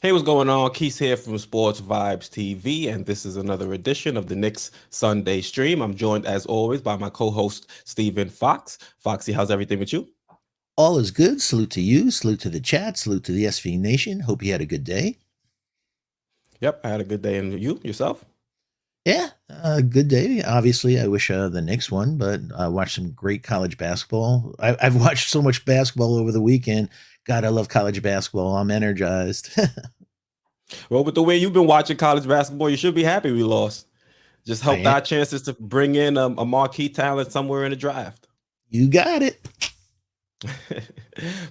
Hey, what's going on? Keith here from Sports Vibes TV, and this is another edition of the Knicks Sunday Stream. I'm joined, as always, by my co-host Stephen Fox. Foxy, how's everything with you? All is good. Salute to you. Salute to the chat. Salute to the SV Nation. Hope you had a good day. Yep, I had a good day, and you yourself? Yeah, good day. Obviously, I wish the Knicks won, but I watched some great college basketball. I've watched so much basketball over the weekend. God, I love college basketball. I'm energized. Well, with the way you've been watching college basketball, you should be happy we lost. Just I helped am. our chances to bring in a marquee talent somewhere in the draft. You got it.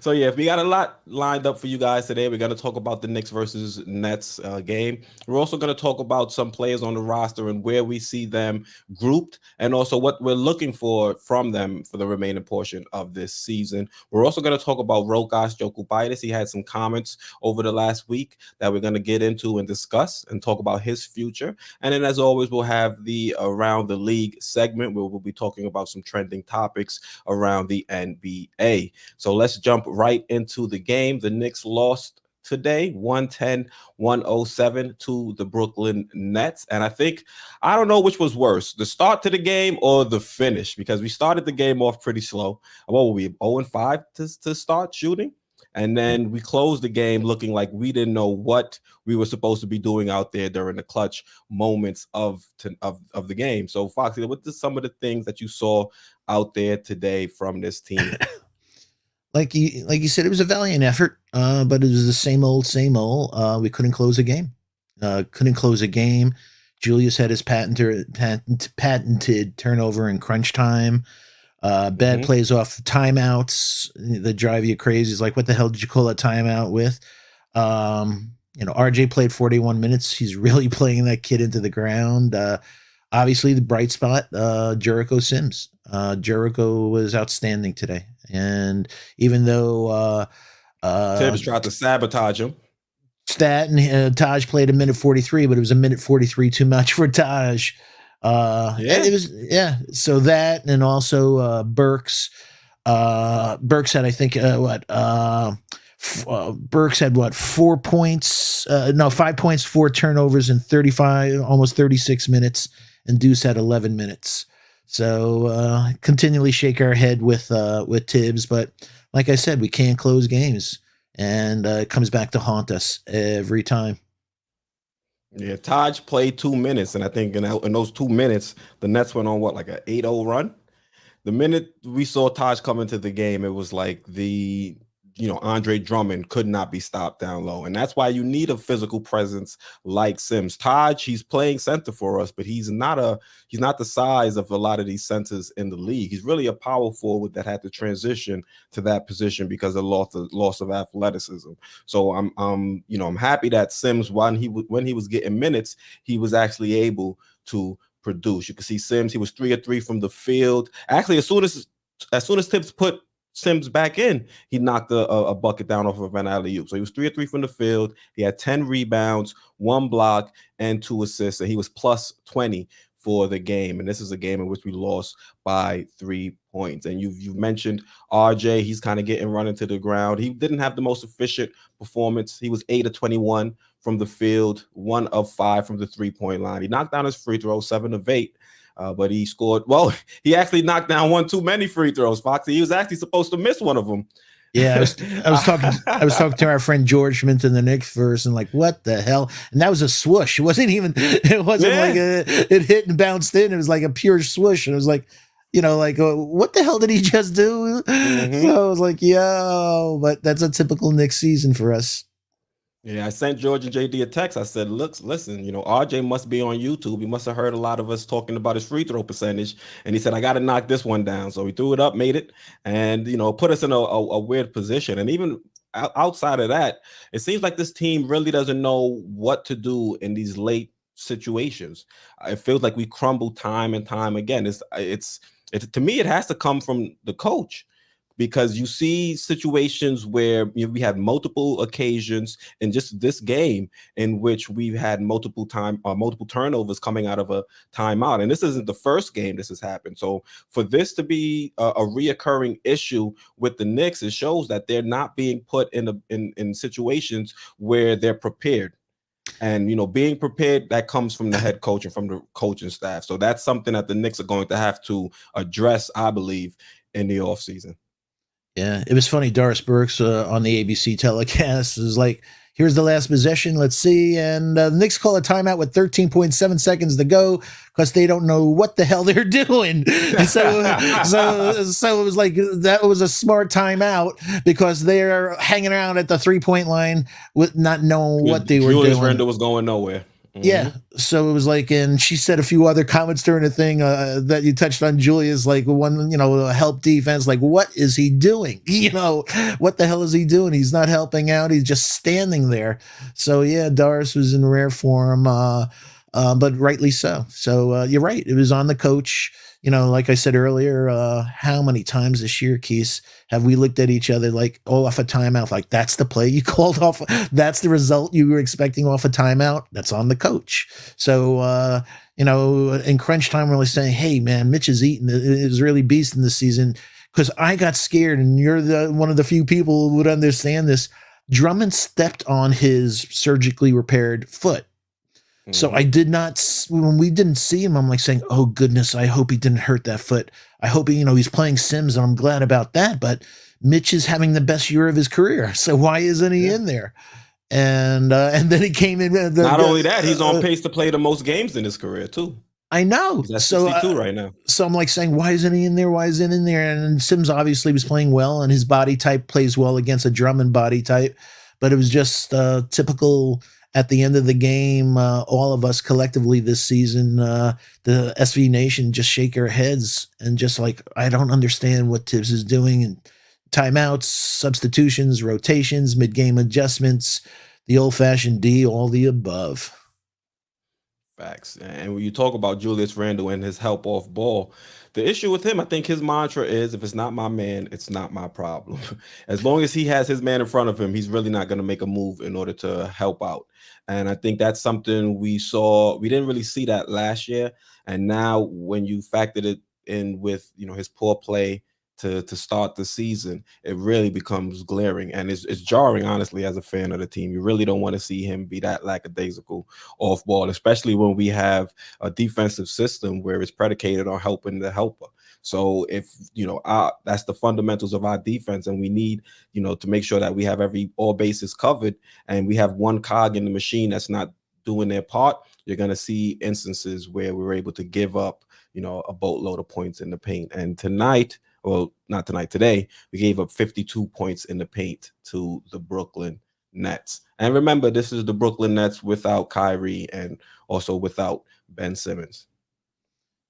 So yeah, we got a lot lined up for you guys today. We're going to talk about the Knicks versus Nets game. We're also going to talk about some players on the roster and where we see them grouped, and also what we're looking for from them for the remaining portion of this season. We're also going to talk about Rokas Jokubitis. He had some comments over the last week that we're going to get into and discuss and talk about his future. And then, as always, we'll have the Around the League segment where we'll be talking about some trending topics around the NBA. So let's jump right into the game. The Knicks lost today 110-107 to the Brooklyn Nets. And I don't know which was worse, the start to the game or the finish, because we started the game off pretty slow. What were we, 0-5 to start shooting? And then we closed the game looking like we didn't know what we were supposed to be doing out there during the clutch moments of the game. So, Foxy, what are some of the things that you saw out there today from this team? Like you said, it was a valiant effort, but it was the same old, same old. We couldn't close a game. Couldn't close a game. Julius had his patented turnover in crunch time. Bad Mm-hmm. plays off timeouts that drive you crazy. It's like, what the hell did you call a timeout with? RJ played 41 minutes. He's really playing that kid into the ground. Obviously, the bright spot, Jericho Sims. Jericho was outstanding today. And even though Tibbs tried to sabotage him. Taj played a minute 43, but it was a minute 43 too much for Taj. Yeah. It was, yeah. So that, and also Burks. Burks had, I think, Burks had what, 4 points? No, 5 points, 4 turnovers in 35, almost 36 minutes, and Deuce had 11 minutes. So continually shake our head with Tibbs, but like I said, we can't close games, and it comes back to haunt us every time. Yeah, Taj played 2 minutes, and I think in those 2 minutes, the Nets went on what, like an 8-0 run. The minute we saw Taj come into the game, it was like Andre Drummond could not be stopped down low. And that's why you need a physical presence like Sims. Taj, he's playing center for us, but he's not the size of a lot of these centers in the league. He's really a power forward that had to transition to that position because of loss of athleticism. So I'm happy that Sims, when he was getting minutes, he was actually able to produce. You can see Sims, he was 3 of 3 from the field. Actually, as soon as Tibbs put Sims back in, he knocked a bucket down off of an alley-oop. So he was 3 of 3 from the field. He had 10 rebounds, 1 block, and 2 assists, and he was plus 20 for the game. And this is a game in which we lost by 3 points. And you've mentioned RJ. He's kind of getting run into the ground. He didn't have the most efficient performance. He was 8 of 21 from the field, 1 of 5 from the 3-point line. He knocked down his free throw, 7 of 8. But he scored. Well, he actually knocked down one too many free throws, Foxy. He was actually supposed to miss one of them. Yeah, I was talking to our friend George Minton, the Knicks verse, and like, what the hell? And that was a swoosh. It wasn't Yeah. like it hit and bounced in. It was like a pure swoosh. And it was like, what the hell did he just do? Mm-hmm. So I was like, yo, but that's a typical Knicks season for us. Yeah, I sent George and JD a text. I said, "Look, listen, RJ must be on YouTube. He must have heard a lot of us talking about his free throw percentage." And he said, "I got to knock this one down." So he threw it up, made it, and put us in a weird position. And even outside of that, it seems like this team really doesn't know what to do in these late situations. It feels like we crumble time and time again. It's to me, it has to come from the coach. because you see situations where we had multiple occasions in just this game in which we've had multiple turnovers coming out of a timeout, and this isn't the first game this has happened. So for this to be a reoccurring issue with the Knicks, it shows that they're not being put in situations where they're prepared. And being prepared, that comes from the head coach and from the coaching staff. So that's something that the Knicks are going to have to address, I believe, in the offseason. Yeah, it was funny. Doris Burks on the ABC telecast is like, "Here's the last possession. Let's see." And the Knicks call a timeout with 13.7 seconds to go because they don't know what the hell they're doing. So it was like that was a smart timeout because they're hanging around at the 3-point line with not knowing what they were doing. Julius Randle was going nowhere. Yeah. So it was like, and she said a few other comments during the thing that you touched on, Julius, like one, help defense. Like, what is he doing? What the hell is he doing? He's not helping out. He's just standing there. So yeah, Doris was in rare form, but rightly so. So you're right. It was on the coach. Like I said earlier, how many times this year, Keith, have we looked at each other like, off a timeout, like that's the play you called off, that's the result you were expecting off a timeout? That's on the coach. So, in crunch time, we're really saying, hey, man, Mitch is really beasting this season, because I got scared, and you're one of the few people who would understand this. Drummond stepped on his surgically repaired foot. So I did not, when we didn't see him, I'm like saying, oh goodness, I hope he didn't hurt that foot. I hope he's playing Sims, and I'm glad about that. But Mitch is having the best year of his career. So why isn't he in there? And then he came in. Not only that, he's on pace to play the most games in his career too. I know. He's at 62 right now. So I'm like saying, why isn't he in there? Why isn't he in there? And Sims obviously was playing well, and his body type plays well against a Drummond body type. But it was just typical. At the end of the game, all of us collectively this season, the SV Nation, just shake our heads and just like, I don't understand what Tibbs is doing. And timeouts, substitutions, rotations, mid-game adjustments, the old-fashioned D, all the above. Facts. And when you talk about Julius Randle and his help off ball, the issue with him, I think his mantra is, if it's not my man, it's not my problem. As long as he has his man in front of him, he's really not going to make a move in order to help out. And I think that's something we saw. We didn't really see that last year. And now when you factored it in with, his poor play to start the season, it really becomes glaring, and it's jarring, honestly, as a fan of the team. You really don't want to see him be that lackadaisical off ball, especially when we have a defensive system where it's predicated on helping the helper. So if that's the fundamentals of our defense, and we need to make sure that we have all bases covered, and we have one cog in the machine that's not doing their part, you're going to see instances where we're able to give up a boatload of points in the paint. And today, we gave up 52 points in the paint to the Brooklyn Nets. And remember, this is the Brooklyn Nets without Kyrie and also without Ben Simmons.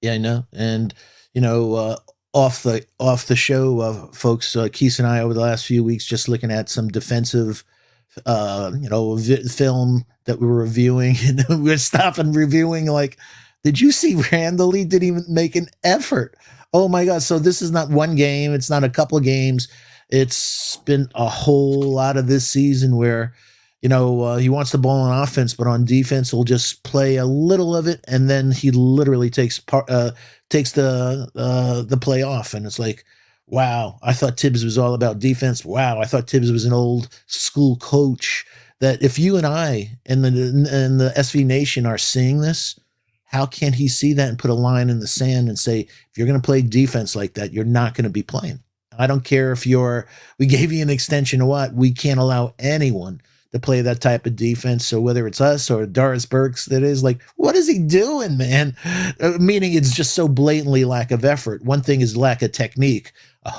Yeah, I know. And, off the show, folks, Keith and I, over the last few weeks, just looking at some defensive, film that we were reviewing, and we were stopping reviewing, like, did you see Randle? He didn't even make an effort. Oh my God. So this is not one game. It's not a couple of games. It's been a whole lot of this season where, he wants the ball on offense, but on defense, he'll just play a little of it. And then he literally takes the play off. And it's like, wow, I thought Tibbs was all about defense. Wow. I thought Tibbs was an old school coach. That if you and I and the SV Nation are seeing this, how can he see that and put a line in the sand and say, if you're going to play defense like that, you're not going to be playing? I don't care if we gave you an extension or what, we can't allow anyone to play that type of defense. So whether it's us or Doris Burks, that is like, what is he doing, man? Meaning it's just so blatantly lack of effort. One thing is lack of technique.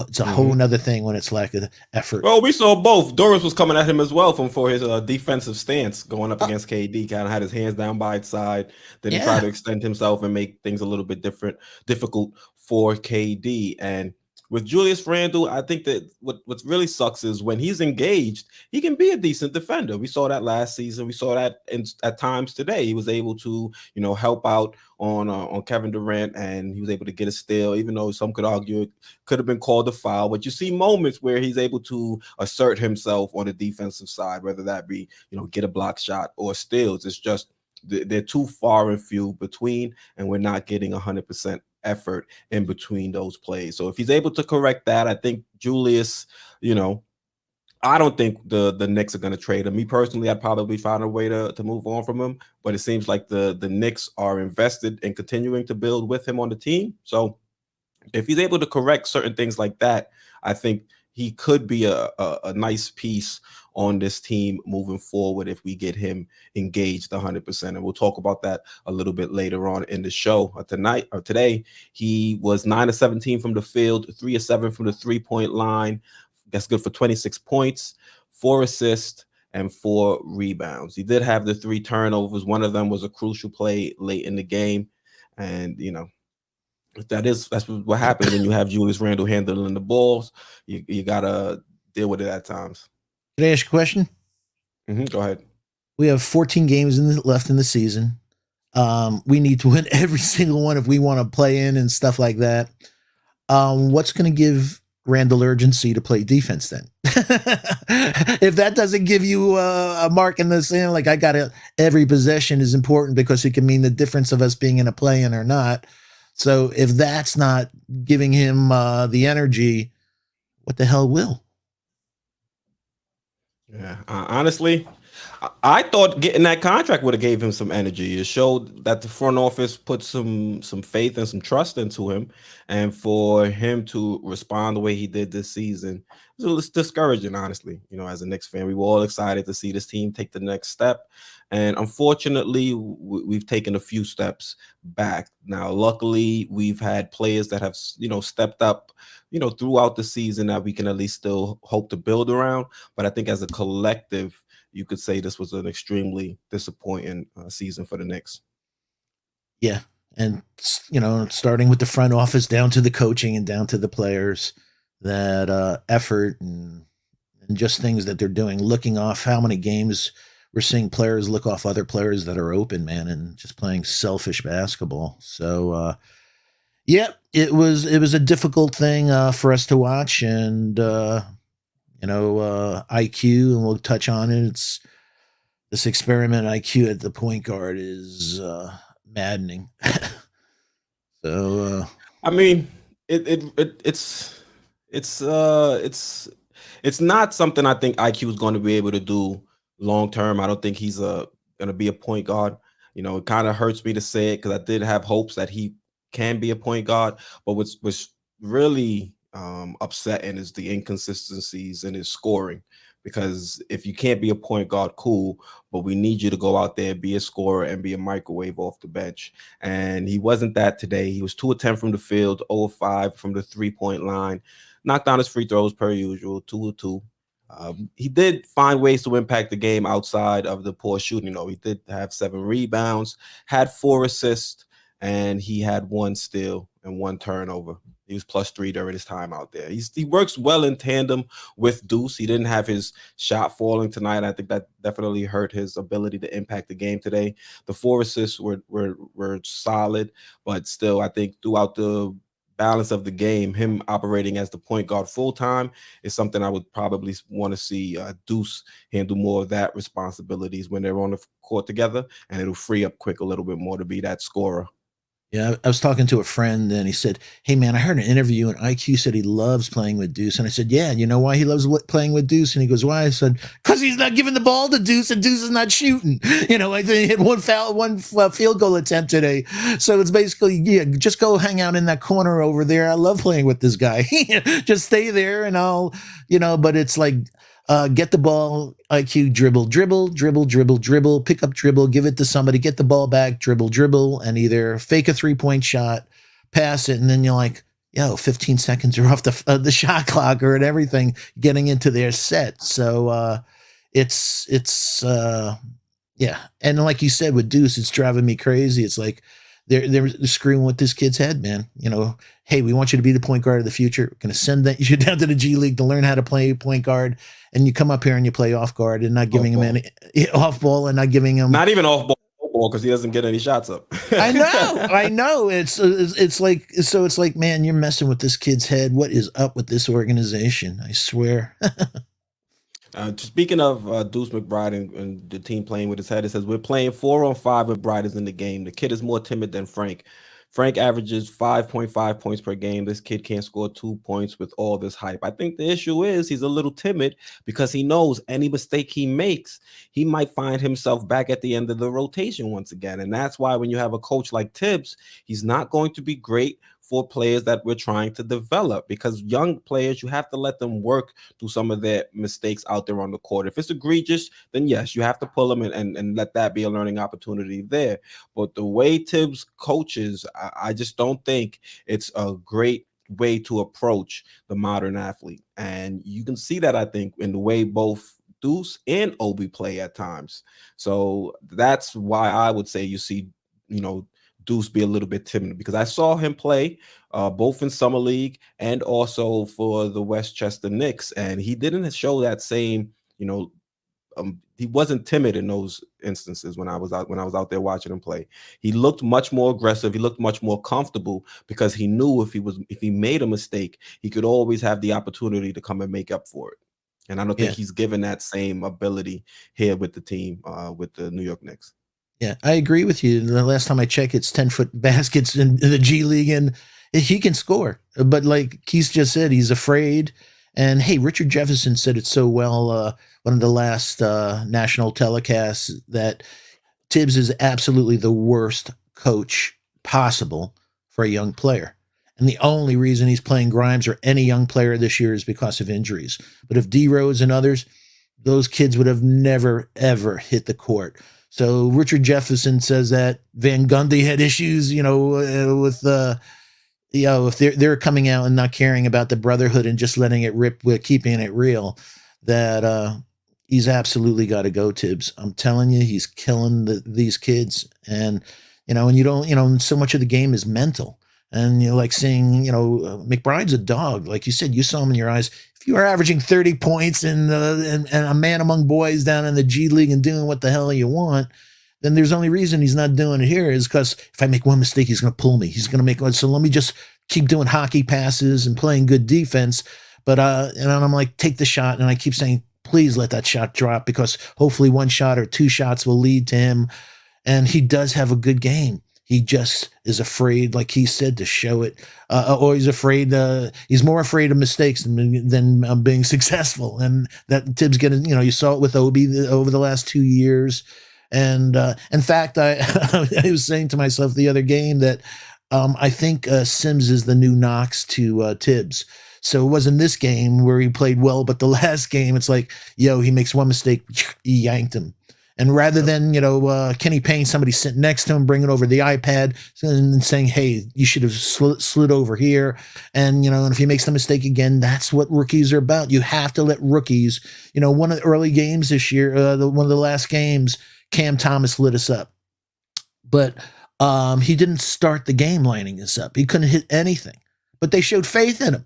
It's a whole nother thing when it's lack of effort. Well, we saw both. Doris was coming at him as well for his defensive stance going up against KD. Kind of had his hands down by his side. Then he tried to extend himself and make things a little bit difficult for KD. And with Julius Randle, I think that what really sucks is when he's engaged, he can be a decent defender. We saw that last season. We saw that at times today. He was able to, help out on Kevin Durant, and he was able to get a steal, even though some could argue it could have been called a foul. But you see moments where he's able to assert himself on the defensive side, whether that be, get a block shot or steals. It's just they're too far and few between, and we're not getting 100% effort in between those plays. So if he's able to correct that, I think Julius, I don't think the Knicks are going to trade him. Me personally, I'd probably find a way to move on from him. But it seems like the Knicks are invested in continuing to build with him on the team. So if he's able to correct certain things like that, I think he could be a nice piece on this team moving forward if we get him engaged 100%. And we'll talk about that a little bit later on in the show. Today, he was 9 of 17 from the field, 3 of 7 from the 3-point line. That's good for 26 points, 4 assists, and 4 rebounds. He did have the 3 turnovers. One of them was a crucial play late in the game. And, that's what happens when you have Julius Randle handling the balls. You gotta deal with it at times. Can I ask you a question? Go ahead. We have 14 games left in the season. We need to win every single one if we want to play in and stuff like that. What's going to give Randle urgency to play defense then? If that doesn't give you a mark in the sand, like every possession is important because it can mean the difference of us being in a play-in or not. So if that's not giving him the energy, what the hell will? Yeah, honestly, I thought getting that contract would have gave him some energy. It showed that the front office put some faith and some trust into him, and for him to respond the way he did this season, it was discouraging. Honestly, as a Knicks fan, we were all excited to see this team take the next step, and unfortunately, we've taken a few steps back. Now, luckily, we've had players that have stepped up, throughout the season that we can at least still hope to build around. But I think as a collective, you could say this was an extremely disappointing season for the Knicks. Yeah. And, starting with the front office down to the coaching and down to the players, that effort and just things that they're doing, looking off how many games we're seeing players look off other players that are open, man, and just playing selfish basketball. So, yeah, it was a difficult thing for us to watch, and IQ, and we'll touch on it. It's this experiment IQ at the point guard is maddening. So, I mean, it's not something I think IQ is going to be able to do long term. I don't think he's going to be a point guard. It kind of hurts me to say it because I did have hopes that he can be a point guard, but what's really upsetting is the inconsistencies in his scoring. Because if you can't be a point guard, cool, but we need you to go out there, be a scorer, and be a microwave off the bench. And he wasn't that today. He was 2 of 10 from the field, 0 of 5 from the 3-point line, knocked down his free throws per usual, 2 of 2. He did find ways to impact the game outside of the poor shooting. He did have 7 rebounds, had 4 assists, and he had 1 steal and 1 turnover. He was +3 during his time out there. He works well in tandem with Deuce. He didn't have his shot falling tonight. I think that definitely hurt his ability to impact the game today. The 4 assists were solid, but still, I think throughout the balance of the game, him operating as the point guard full time is something I would probably want to see Deuce handle more of that responsibilities when they're on the court together, and it'll free up Quick a little bit more to be that scorer. Yeah, I was talking to a friend and he said, "Hey man, I heard an interview and IQ said he loves playing with Deuce." And I said, "Yeah, you know why he loves playing with Deuce?" And he goes, "Why?" I said, "Because he's not giving the ball to Deuce and Deuce is not shooting." I think he had one field goal attempt today. So it's basically, yeah, just go hang out in that corner over there. I love playing with this guy. Just stay there and I'll, but it's like, get the ball, IQ, dribble, pick up dribble, give it to somebody, get the ball back, dribble, and either fake a 3-point shot, pass it, and then you're like, 15 seconds are off the shot clock or everything, getting into their set. So it's yeah. And like you said with Deuce, it's driving me crazy. It's like they're screwing with this kid's head, man. Hey, we want you to be the point guard of the future. We're going to send that you down to the G League to learn how to play point guard, and you come up here and you play off guard and not Off giving him ball. any off ball and not giving him. Not even off ball because he doesn't get any shots up. I know. It's like so. It's like, man, you're messing with this kid's head. What is up with this organization? I swear. Speaking of Deuce McBride and the team playing with his head, it says we're playing 4-on-5 with Bride is in the game. The kid is more timid than Frank. Frank averages 5.5 points per game. This kid can't score 2 points with all this hype. I think the issue is he's a little timid because he knows any mistake he makes, he might find himself back at the end of the rotation once again. And that's why when you have a coach like Tibbs, he's not going to be great for players that we're trying to develop, because young players, you have to let them work through some of their mistakes out there on the court. If it's egregious, then yes, you have to pull them and let that be a learning opportunity there. But the way Tibbs coaches, I just don't think it's a great way to approach the modern athlete. And you can see that, I think, in the way both Deuce and Obi play at times. So that's why I would say you see, Deuce be a little bit timid, because I saw him play both in summer league and also for the Westchester Knicks, and he didn't show that same, he wasn't timid in those instances when I was out there watching him play. He looked much more aggressive. He looked much more comfortable because he knew if he made a mistake, he could always have the opportunity to come and make up for it. And I don't think Yeah. he's given that same ability here with the team, with the New York Knicks. Yeah, I agree with you. The last time I checked, it's 10-foot baskets in the G League, and he can score. But like Keith just said, he's afraid. And hey, Richard Jefferson said it so well, one of the last national telecasts, that Tibbs is absolutely the worst coach possible for a young player. And the only reason he's playing Grimes or any young player this year is because of injuries. But if D Rose and others, those kids would have never, ever hit the court. So Richard Jefferson says that Van Gundy had issues, with if they're coming out and not caring about the brotherhood and just letting it rip with keeping it real, that he's absolutely got to go, Tibbs. I'm telling you, he's killing these kids. And and you don't, so much of the game is mental. And like seeing, McBride's a dog. Like you said, you saw him in your eyes. If you are averaging 30 points and a man among boys down in the G League and doing what the hell you want, then there's only reason he's not doing it here is because if I make one mistake, he's going to pull me. He's going to make one. So let me just keep doing hockey passes and playing good defense. But and I'm like, take the shot. And I keep saying, please let that shot drop, because hopefully one shot or two shots will lead to him. And he does have a good game. He just is afraid, like he said, to show it, or he's afraid. He's more afraid of mistakes than being successful. And that Tibbs getting, you saw it with Obi over the last 2 years. And in fact, I was saying to myself the other game that I think Sims is the new Knox to Tibbs. So it wasn't this game where he played well, but the last game, it's like, he makes one mistake, he yanked him. And rather than, Kenny Payne, somebody sitting next to him, bringing over the iPad and saying, hey, you should have slid over here. And, and if he makes the mistake again, that's what rookies are about. You have to let rookies, one of the early games this year, one of the last games, Cam Thomas lit us up. But he didn't start the game lining us up. He couldn't hit anything. But they showed faith in him.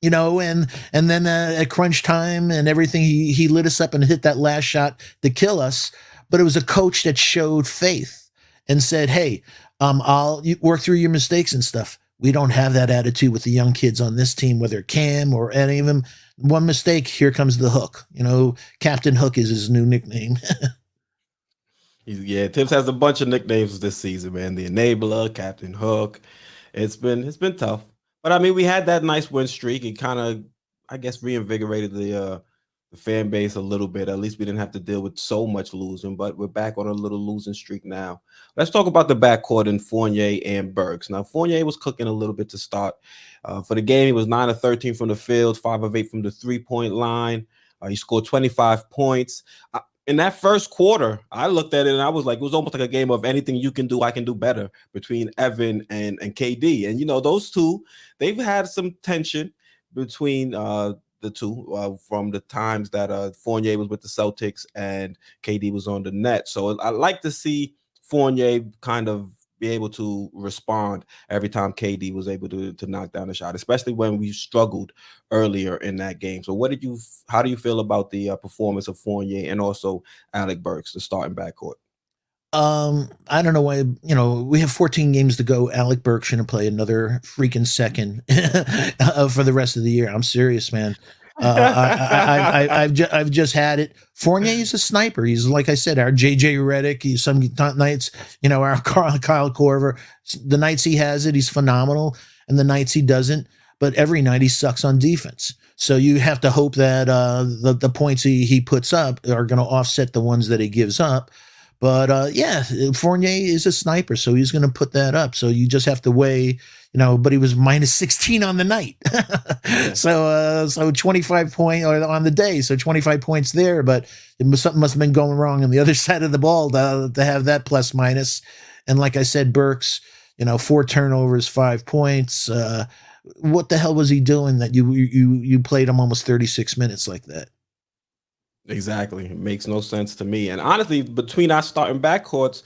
And then at crunch time and everything, he lit us up and hit that last shot to kill us. But it was a coach that showed faith and said, hey, I'll work through your mistakes and stuff. We don't have that attitude with the young kids on this team, whether Cam or any of them. One mistake, here comes the Hook. Captain Hook is his new nickname. Tibbs has a bunch of nicknames this season, man. The Enabler, Captain Hook. It's been tough. But I mean, we had that nice win streak. It kind of, I guess, reinvigorated the fan base a little bit. At least we didn't have to deal with so much losing, but we're back on a little losing streak now. Let's talk about the backcourt in Fournier and Burks. Now, Fournier was cooking a little bit to start. For the game, he was 9 of 13 from the field, 5 of 8 from the three-point line. He scored 25 points. In that first quarter, I looked at it and I was like, it was almost like a game of anything you can do, I can do better, between Evan and KD. And, those two, they've had some tension between the two from the times that Fournier was with the Celtics and KD was on the net. So I like to see Fournier kind of be able to respond every time KD was able to knock down a shot, especially when we struggled earlier in that game. So, how do you feel about the performance of Fournier and also Alec Burks, the starting backcourt? I don't know why, we have 14 games to go. Alec Burke shouldn't play another freaking second for the rest of the year. I'm serious, man. I've just had it. Fournier is a sniper. He's, like I said, our JJ Redick. He's some nights, our Kyle Korver. The nights he has it, he's phenomenal, and the nights he doesn't. But every night he sucks on defense. So you have to hope that the points he puts up are going to offset the ones that he gives up. But yeah, Fournier is a sniper, so he's going to put that up. So you just have to weigh, but he was minus 16 on the night. Yeah. So 25 point on the day, so 25 points there. But something must have been going wrong on the other side of the ball to have that plus minus. And like I said, Burks, 4 turnovers, 5 points. What the hell was he doing that you played him almost 36 minutes like that? Exactly. It makes no sense to me. And honestly, between our starting backcourt,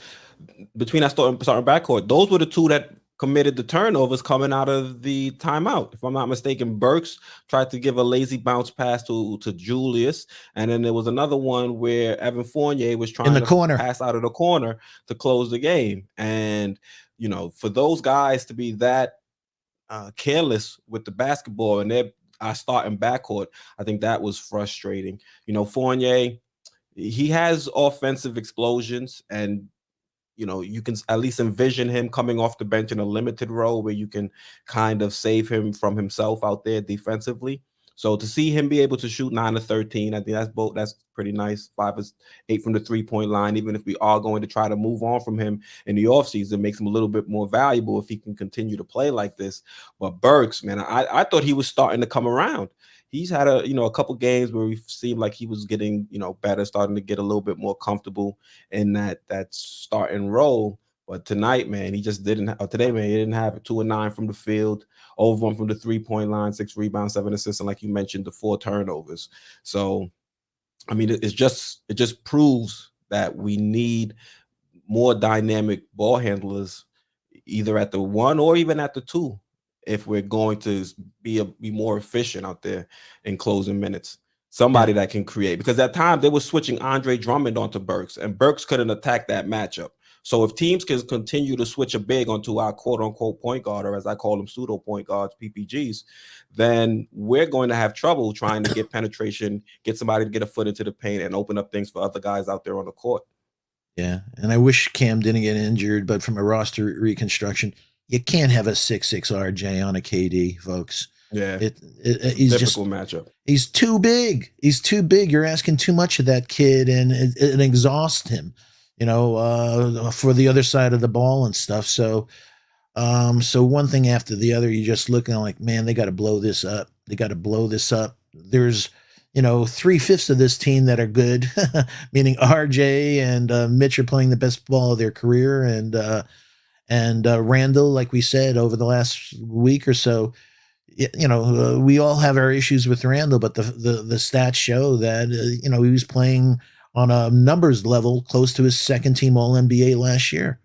those were the two that committed the turnovers coming out of the timeout. If I'm not mistaken, Burks tried to give a lazy bounce pass to Julius. And then there was another one where Evan Fournier was trying to pass out of the corner to close the game. And, for those guys to be that careless with the basketball and they're starting backcourt, I think that was frustrating. Fournier, he has offensive explosions, and you can at least envision him coming off the bench in a limited role where you can kind of save him from himself out there defensively. So to see him be able to shoot 9 of 13, I think that's pretty nice. 5 of 8 from the 3-point line. Even if we are going to try to move on from him in the offseason, makes him a little bit more valuable if he can continue to play like this. But Burks, man, I thought he was starting to come around. He's had a couple games where we seemed like he was getting better, starting to get a little bit more comfortable in that starting role. But tonight, man, he just didn't. Today, man, he didn't have it. 2 of 9 from the field, over 1 from the 3-point line, 6 rebounds, 7 assists, and like you mentioned, the 4 turnovers. So, I mean, it just proves that we need more dynamic ball handlers, either at the 1 or even at the 2, if we're going to be more efficient out there in closing minutes. Somebody that can create, because at times they were switching Andre Drummond onto Burks, and Burks couldn't attack that matchup. So if teams can continue to switch a big onto our quote unquote point guard, or as I call them, pseudo point guards, PPGs, then we're going to have trouble trying to get penetration, get somebody to get a foot into the paint and open up things for other guys out there on the court. Yeah. And I wish Cam didn't get injured, but from a roster reconstruction, you can't have a 6'6" RJ on a KD, folks. Yeah. He's difficult matchup. He's too big. He's too big. You're asking too much of that kid, and it exhausts him, for the other side of the ball and stuff. So, so one thing after the other, you're just looking like, man, they got to blow this up. They got to blow this up. There's, 3/5 of this team that are good, meaning RJ and Mitch are playing the best ball of their career, and Randall, like we said over the last week or so, we all have our issues with Randall, but the stats show that he was playing on a numbers level close to his second team All NBA last year.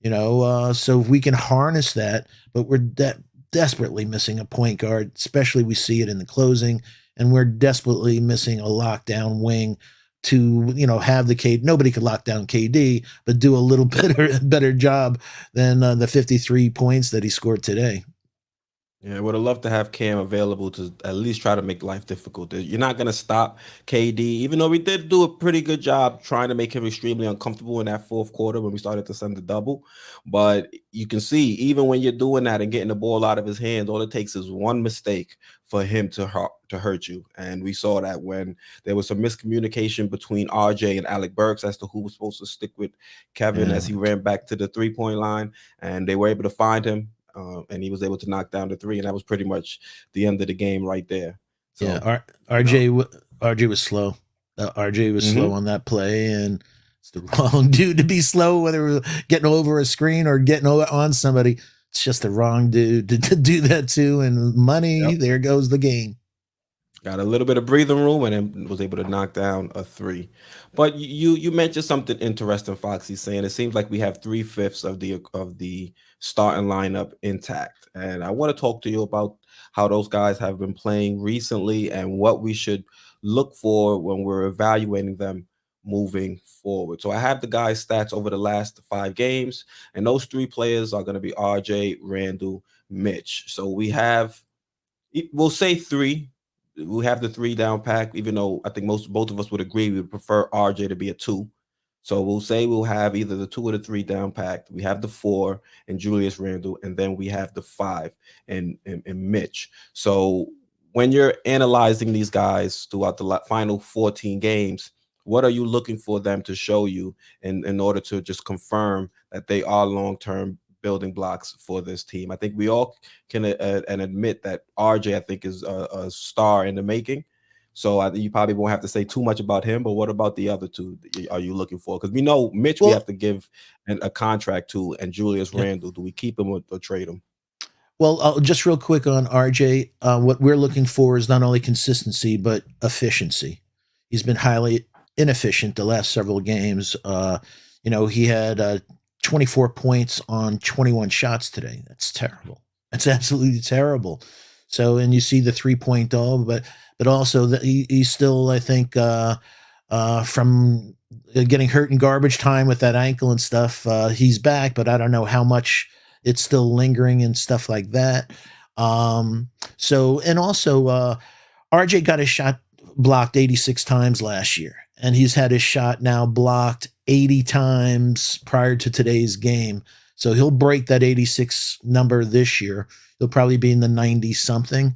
So if we can harness that, but we're desperately missing a point guard, especially we see it in the closing, and we're desperately missing a lockdown wing to have the KD. Nobody could lock down KD, but do a little better job than the 53 points that he scored today. Yeah, I would have loved to have Cam available to at least try to make life difficult. You're not going to stop KD, even though we did do a pretty good job trying to make him extremely uncomfortable in that fourth quarter when we started to send the double. But you can see, even when you're doing that and getting the ball out of his hands, all it takes is one mistake for him to hurt you. And we saw that when there was some miscommunication between RJ and Alec Burks as to who was supposed to stick with Kevin as he ran back to the 3-point line, and they were able to find him. And he was able to knock down the 3, and that was pretty much the end of the game right there. So, yeah, RJ was slow. RJ was slow on that play, and it's the wrong dude to be slow, whether we're getting over a screen or getting on somebody. It's just the wrong dude to do that to, and money, there goes the game. Got a little bit of breathing room and then was able to knock down a three. But you mentioned something interesting, Foxy, saying it seems like we have 3/5 of the starting lineup intact. And I want to talk to you about how those guys have been playing recently and what we should look for when we're evaluating them moving forward. So I have the guys' stats over the last 5 games, and those three players are going to be RJ, Randall, Mitch. So we'll say three. We have the three down pack, even though I think both of us would agree we would prefer RJ to be a two. So we'll say we'll have either the two or the three down packed. We have the four and Julius Randle, and then we have the five and Mitch. So when you're analyzing these guys throughout the final 14 games, what are you looking for them to show you in order to just confirm that they are long term building blocks for this team? I think we all can and admit that RJ, I think, is a star in the making. So I think you probably won't have to say too much about him. But what about the other two? Are you looking for? Because we know Mitch, we have Well, to give a contract to, and Julius yeah. Randle. Do we keep him or trade him? Well, just real quick on RJ, what we're looking for is not only consistency but efficiency. He's been highly inefficient the last several games. He had 24 points on 21 shots today. That's terrible. That's absolutely terrible. So, and you see the 3-point dog, but also that he's still, I think, from getting hurt in garbage time with that ankle and stuff. He's back, but I don't know how much it's still lingering and stuff like that. So, and also, RJ got his shot blocked 86 times last year, and he's had his shot now blocked 80 times prior to today's game. So he'll break that 86 number this year. He'll probably be in the 90 something.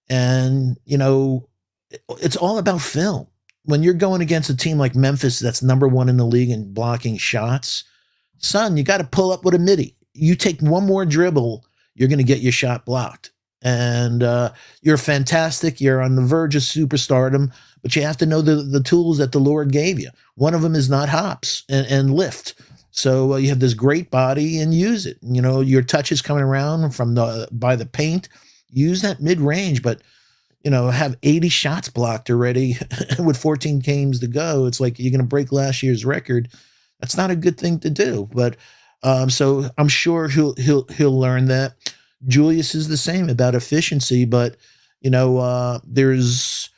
And, it's all about film. When you're going against a team like Memphis that's number one in the league in blocking shots, son, you got to pull up with a midi. You take one more dribble, you're going to get your shot blocked. And you're fantastic. You're on the verge of superstardom, but you have to know the tools that the Lord gave you. One of them is not hops and lift. So you have this great body and use it. Your touch is coming around from by the paint. Use that mid range, but have 80 shots blocked already with 14 games to go. It's like you're going to break last year's record. That's not a good thing to do. But so I'm sure he'll learn that. Julius is the same about efficiency, but it's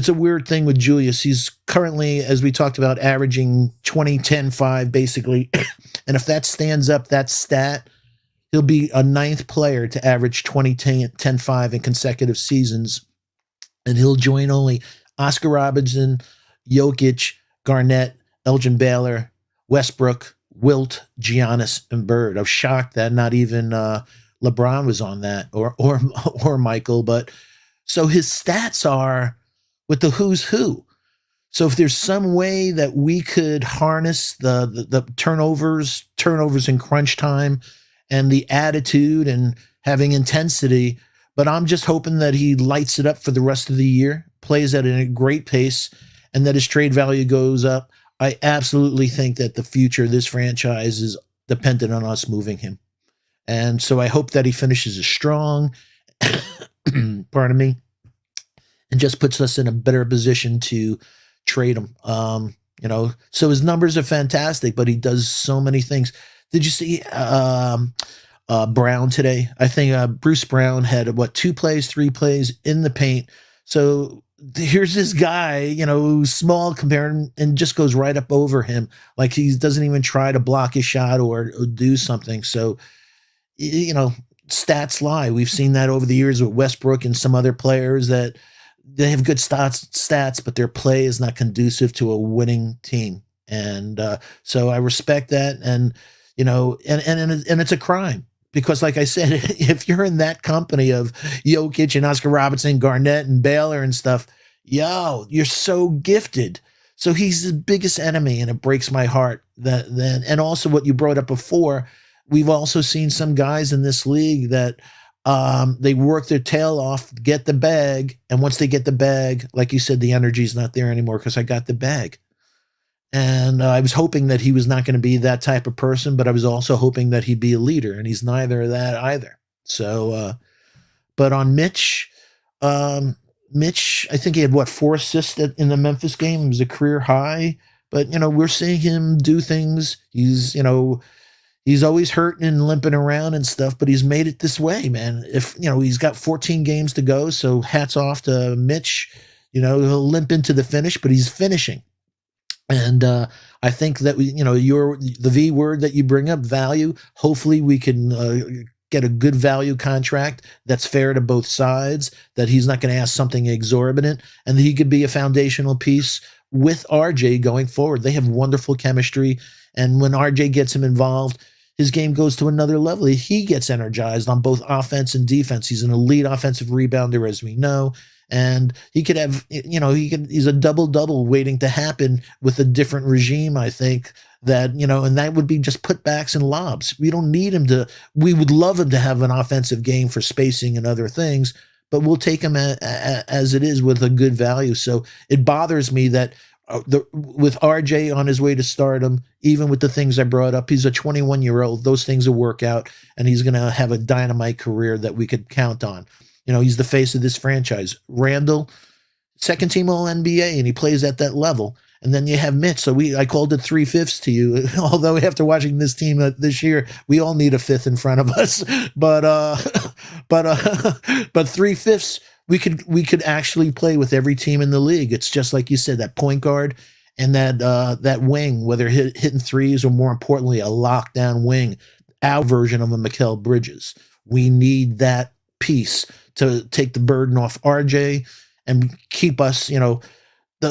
a weird thing with Julius. He's currently, as we talked about, averaging 20, 10, 5, basically. And if that stands up, that stat, he'll be a ninth player to average 20, 10, 5 in consecutive seasons. And he'll join only Oscar Robertson, Jokic, Garnett, Elgin Baylor, Westbrook, Wilt, Giannis, and Bird. I was shocked that not even LeBron was on that, or Michael. But so his stats are with the who's who. So if there's some way that we could harness the turnovers in crunch time, and the attitude and having intensity, but I'm just hoping that he lights it up for the rest of the year, plays at a great pace, and that his trade value goes up. I absolutely think that the future of this franchise is dependent on us moving him. And so I hope that he finishes as strong, pardon me, and just puts us in a better position to trade him. So his numbers are fantastic, but he does so many things. Did you see Brown today? I think Bruce Brown had 3 plays in the paint. So here's this guy, small compared, and just goes right up over him. Like he doesn't even try to block his shot or do something. So, stats lie. We've seen that over the years with Westbrook and some other players that they have good stats, but their play is not conducive to a winning team. And so I respect that. And, and it's a crime because, like I said, if you're in that company of Jokic and Oscar Robertson, Garnett and Baylor and stuff, you're so gifted. So he's the biggest enemy, and it breaks my heart that then. And also, what you brought up before, we've also seen some guys in this league that they work their tail off, get the bag, and once they get the bag, like you said, the energy's not there anymore because I got the bag. And I was hoping that he was not going to be that type of person, but I was also hoping that he'd be a leader, and he's neither of that either. So, but on Mitch, Mitch, I think he had what, 4 assists in the Memphis game. It was a career high. But we're seeing him do things. He's always hurting and limping around and stuff, but he's made it this way, man. If he's got 14 games to go, so hats off to Mitch. He'll limp into the finish, but he's finishing. And I think that the V word that you bring up, value. Hopefully, we can get a good value contract that's fair to both sides. That he's not going to ask something exorbitant, and that he could be a foundational piece with RJ going forward. They have wonderful chemistry, and when RJ gets him involved, his game goes to another level. He gets energized on both offense and defense. He's an elite offensive rebounder, as we know. And he could have, he's a double double waiting to happen with a different regime, I think. And that would be just putbacks and lobs. We don't need him we would love him to have an offensive game for spacing and other things, but we'll take him as it is with a good value. So it bothers me that with RJ on his way to stardom, even with the things I brought up, he's a 21-year-old. Those things will work out, and he's going to have a dynamite career that we could count on. He's the face of this franchise. Randall, second team All NBA, and he plays at that level. And then you have Mitch. So I called it 3/5 to you. Although after watching this team this year, we all need a fifth in front of us. But 3/5, we could actually play with every team in the league. It's just like you said, that point guard and that wing, whether hitting threes or more importantly a lockdown wing, our version of a Mikal Bridges. We need that piece to take the burden off RJ and keep us. The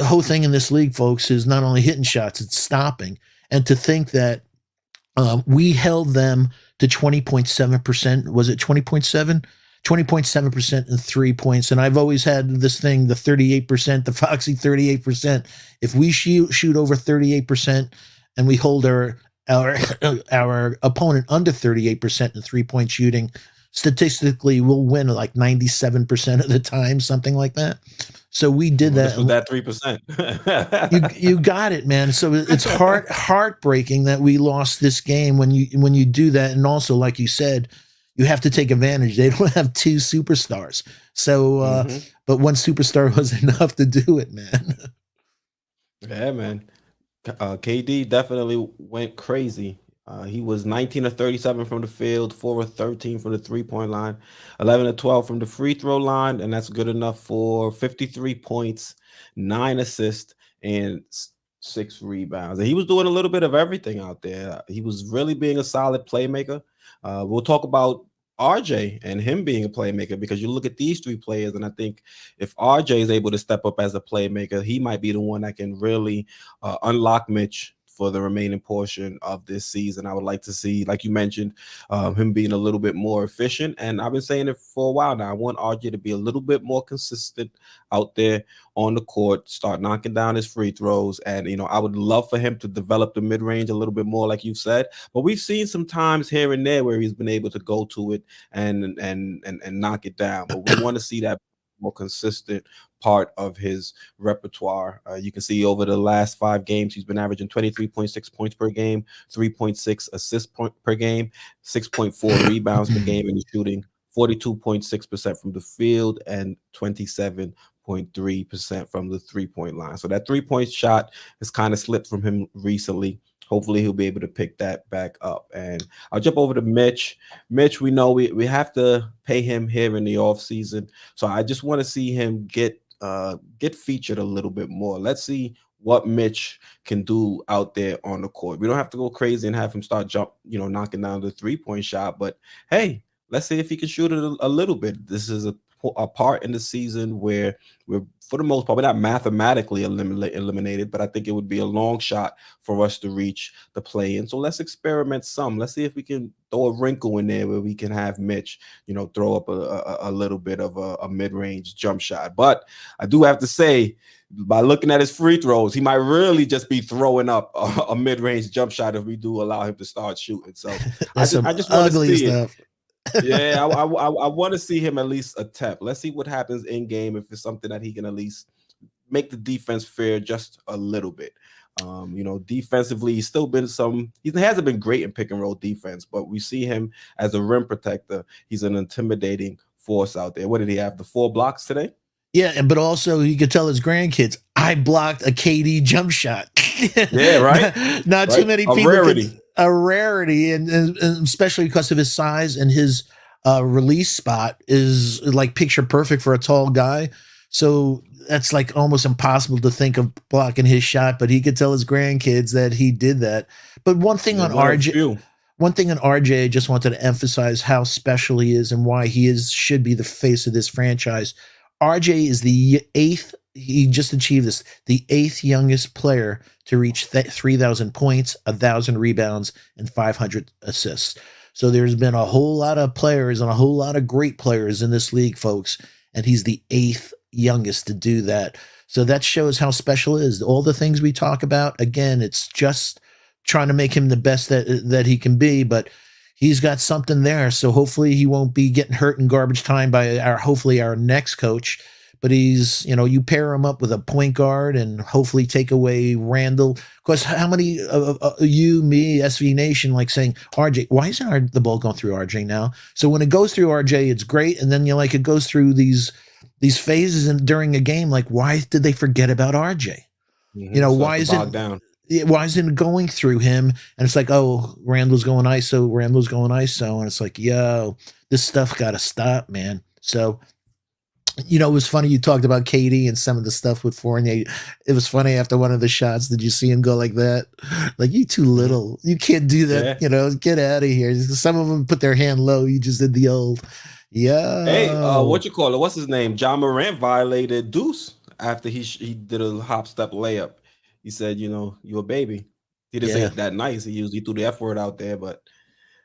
whole thing in this league, folks, is not only hitting shots, it's stopping. And to think that we held them to 20.7%. Was it 20.7? 20.7% in 3 points. And I've always had this thing, the 38%, the Foxy 38%. If we shoot over 38% and we hold our opponent under 38% in 3-point shooting, statistically we'll win like 97% of the time, something like that. So we did that with that 3%. you got it, man. So it's heartbreaking that we lost this game when you do that. And also, like you said, you have to take advantage. They don't have two superstars. So but one superstar was enough to do it, man. Yeah, man. KD definitely went crazy. He was 19 of 37 from the field, 4 of 13 from the 3-point line, 11 of 12 from the free throw line, and that's good enough for 53 points, 9 assists, and 6 rebounds. And he was doing a little bit of everything out there. He was really being a solid playmaker. We'll talk about RJ and him being a playmaker, because you look at these three players, and I think if RJ is able to step up as a playmaker, he might be the one that can really unlock Mitch for the remaining portion of this season. I would like to see, like you mentioned, him being a little bit more efficient. And I've been saying it for a while now. I want RJ to be a little bit more consistent out there on the court, start knocking down his free throws. And, I would love for him to develop the mid-range a little bit more, like you said. But we've seen some times here and there where he's been able to go to it and knock it down. But we want to see that more consistent part of his repertoire. You can see over the last 5 games, he's been averaging 23.6 points per game, 3.6 assists per game, 6.4 rebounds per game, and he's shooting 42.6% from the field and 27.3% from the 3-point line. So that 3-point shot has kind of slipped from him recently. Hopefully he'll be able to pick that back up. And I'll jump over to Mitch. Mitch, we know we have to pay him here in the offseason. So I just want to see him get featured a little bit more. Let's see what Mitch can do out there on the court. We don't have to go crazy and have him start knocking down the 3-point shot. But hey, let's see if he can shoot it a little bit. This is a part in the season where we're, for the most part, we're not mathematically eliminated, but I think it would be a long shot for us to reach the play-in. So let's experiment some. Let's see if we can throw a wrinkle in there where we can have Mitch, throw up a little bit of a mid-range jump shot. But I do have to say, by looking at his free throws, he might really just be throwing up a mid-range jump shot if we do allow him to start shooting. So I just want to see stuff. Yeah, I want to see him at least attempt. Let's see what happens in game, if it's something that he can at least make the defense fair just a little bit. Defensively, he hasn't been great in pick and roll defense, but we see him as a rim protector. He's an intimidating force out there. What did he have? The 4 blocks today? Yeah, but also he could tell his grandkids, "I blocked a KD jump shot." Yeah, right, Not too right. many A people could. rarity. A rarity, and especially because of his size and his release spot is like picture perfect for a tall guy. So that's like almost impossible to think of blocking his shot. But he could tell his grandkids that he did that. But There's only a few. one thing on RJ, I just wanted to emphasize how special he is and why he is should be the face of this franchise. RJ is the eighth. He just achieved this, the eighth youngest player to reach 3,000 points, 1,000 rebounds, and 500 assists. So there's been a whole lot of players and a whole lot of great players in this league, folks, and he's the eighth youngest to do that. So that shows how special it is. All the things we talk about, again, it's just trying to make him the best that he can be, but he's got something there. So hopefully he won't be getting hurt in garbage time by hopefully our next coach. But he's, you pair him up with a point guard and hopefully take away Randall. Because how many you, me, SV Nation, like saying, RJ, why isn't the ball going through RJ now? So when it goes through RJ, it's great. And then it goes through these phases and during a game, like, why did they forget about RJ? Starts to bog down. Why isn't it going through him? And it's like, oh, Randall's going ISO, and it's like, yo, this stuff got to stop, man. So, it was funny you talked about KD and some of the stuff with Fournier. It was funny after one of the shots. Did you see him go like that? Like, you too little. You can't do that. Yeah. Get out of here. Some of them put their hand low. You just did the old, Hey, yo. what you call it? What's his name? John Morant violated Deuce after he did a hop step layup. He said, you a baby. He didn't say Yeah. it that nice. He usually threw the F word out there, but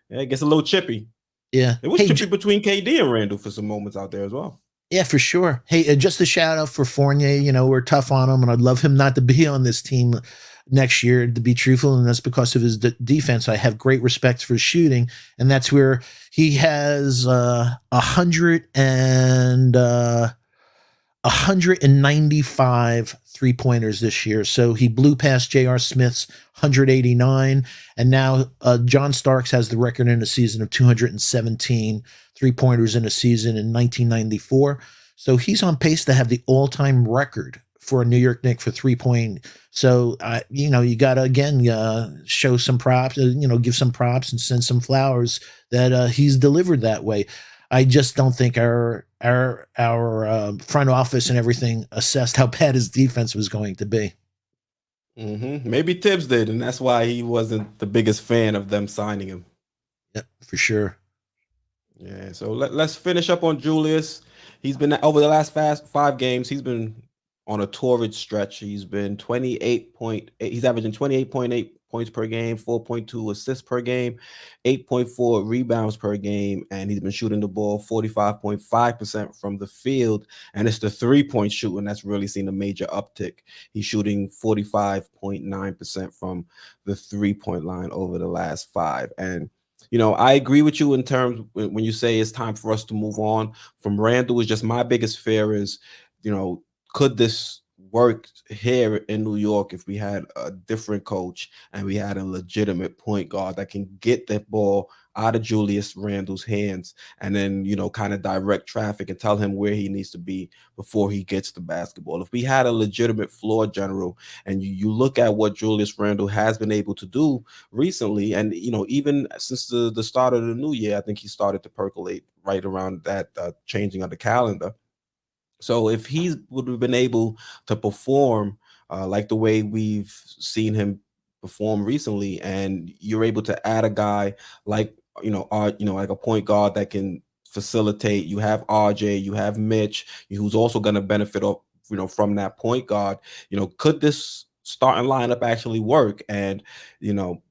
yeah, it gets a little chippy. Yeah. It was Hey, chippy between KD and Randall for some moments out there as well. yeah, for sure. Hey, just a shout out for Fournier. We're tough on him, and I'd love him not to be on this team next year, to be truthful. And that's because of his defense. I have great respect for his shooting, and that's where he has 195 3-pointers this year. So he blew past J.R. Smith's 189. And now John Starks has the record in a season of 217 3-pointers in a season in 1994. So he's on pace to have the all-time record for a New York Knicks for 3-point. So, you got to, again, show some props, give some props and send some flowers that he's delivered that way. I just don't think our front office and everything assessed how bad his defense was going to be. Maybe Tibbs did, and that's why he wasn't the biggest fan of them signing him. Yeah, for sure. Yeah, so let's finish up on Julius. He's been over the last five games. He's been on a torrid stretch. He's been 28.8. He's averaging 28.8 points per game, 4.2 assists per game, 8.4 rebounds per game, and he's been shooting the ball 45.5% from the field. And it's the 3-point shooting that's really seen a major uptick. He's shooting 45.9% from the 3-point line over the last five. And I agree with you in terms when you say it's time for us to move on from Randall. Is just my biggest fear is, could this work here in New York if we had a different coach and we had a legitimate point guard that can get that ball out of Julius Randle's hands and then, kind of direct traffic and tell him where he needs to be before he gets the basketball. If we had a legitimate floor general and you look at what Julius Randle has been able to do recently, and, even since the start of the new year, I think he started to percolate right around that changing of the calendar. So if he would have been able to perform like the way we've seen him perform recently, and you're able to add a guy like like a point guard that can facilitate. You have RJ, you have Mitch, who's also going to benefit off from that point guard. Could this starting lineup actually work? And you know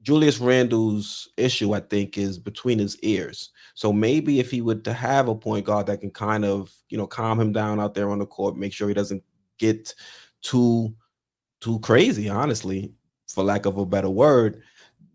Julius Randle's issue, I think, is between his ears. So maybe if he would to have a point guard that can kind of, calm him down out there on the court, make sure he doesn't get too too crazy, honestly, for lack of a better word,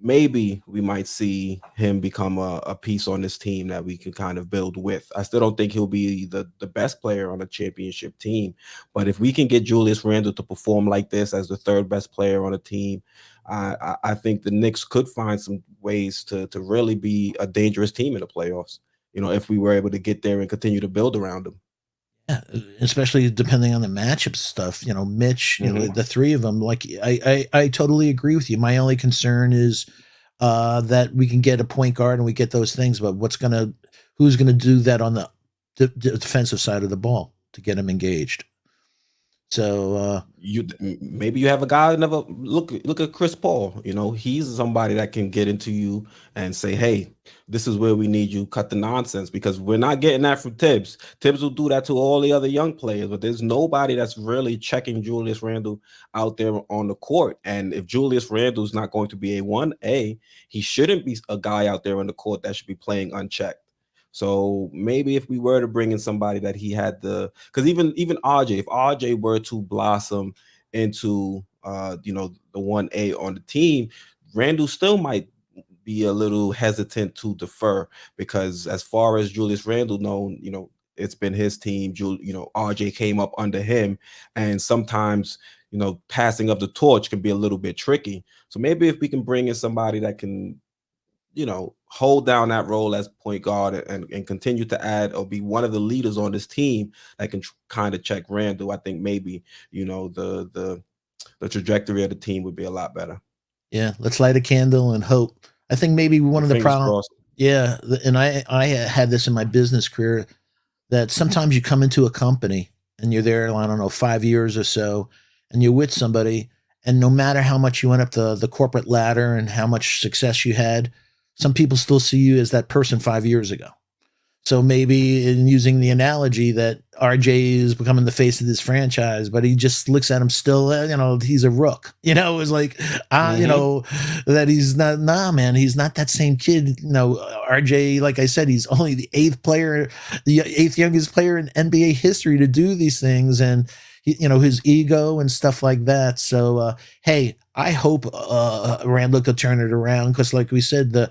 maybe we might see him become a piece on this team that we can kind of build with. I still don't think he'll be the best player on a championship team, but if we can get Julius Randle to perform like this as the third best player on a team, I think the Knicks could find some ways to really be a dangerous team in the playoffs. If we were able to get there and continue to build around them. Yeah, especially depending on the matchup stuff. Mitch. Hmm. The three of them. Like I totally agree with you. My only concern is that we can get a point guard and we get those things, but who's gonna do that on the defensive side of the ball to get him engaged? So Maybe you have a guy never look at Chris Paul. He's somebody that can get into you and say, "Hey, this is where we need you. Cut the nonsense," because we're not getting that from Tibbs. Tibbs will do that to all the other young players, but there's nobody that's really checking Julius Randle out there on the court. And if Julius Randle's not going to be a 1A, he shouldn't be a guy out there on the court that should be playing unchecked. So maybe if we were to bring in somebody that he had because even RJ, if RJ were to blossom into the 1A on the team, Randall still might be a little hesitant to defer, because as far as Julius Randle known, it's been his team. RJ came up under him, and sometimes passing of the torch can be a little bit tricky. So maybe if we can bring in somebody that can hold down that role as point guard, and continue to add or be one of the leaders on this team that can kind of check Randall, I think maybe, the trajectory of the team would be a lot better. yeah, let's light a candle and hope. I think maybe one Yeah, of the fingers problem. crossed. Yeah, and I had this in my business career that sometimes you come into a company and you're there, I don't know, 5 years or so, and you're with somebody, and no matter how much you went up the corporate ladder and how much success you had, some people still see you as that person 5 years ago. So maybe in using the analogy that RJ is becoming the face of this franchise, but he just looks at him still, he's a rook. It's like, Hmm. that he's not, nah, man, he's not that same kid. RJ, like I said, he's only the eighth youngest player in NBA history to do these things. And, his ego and stuff like that. So, hey, I hope Randall could turn it around, because, like we said, that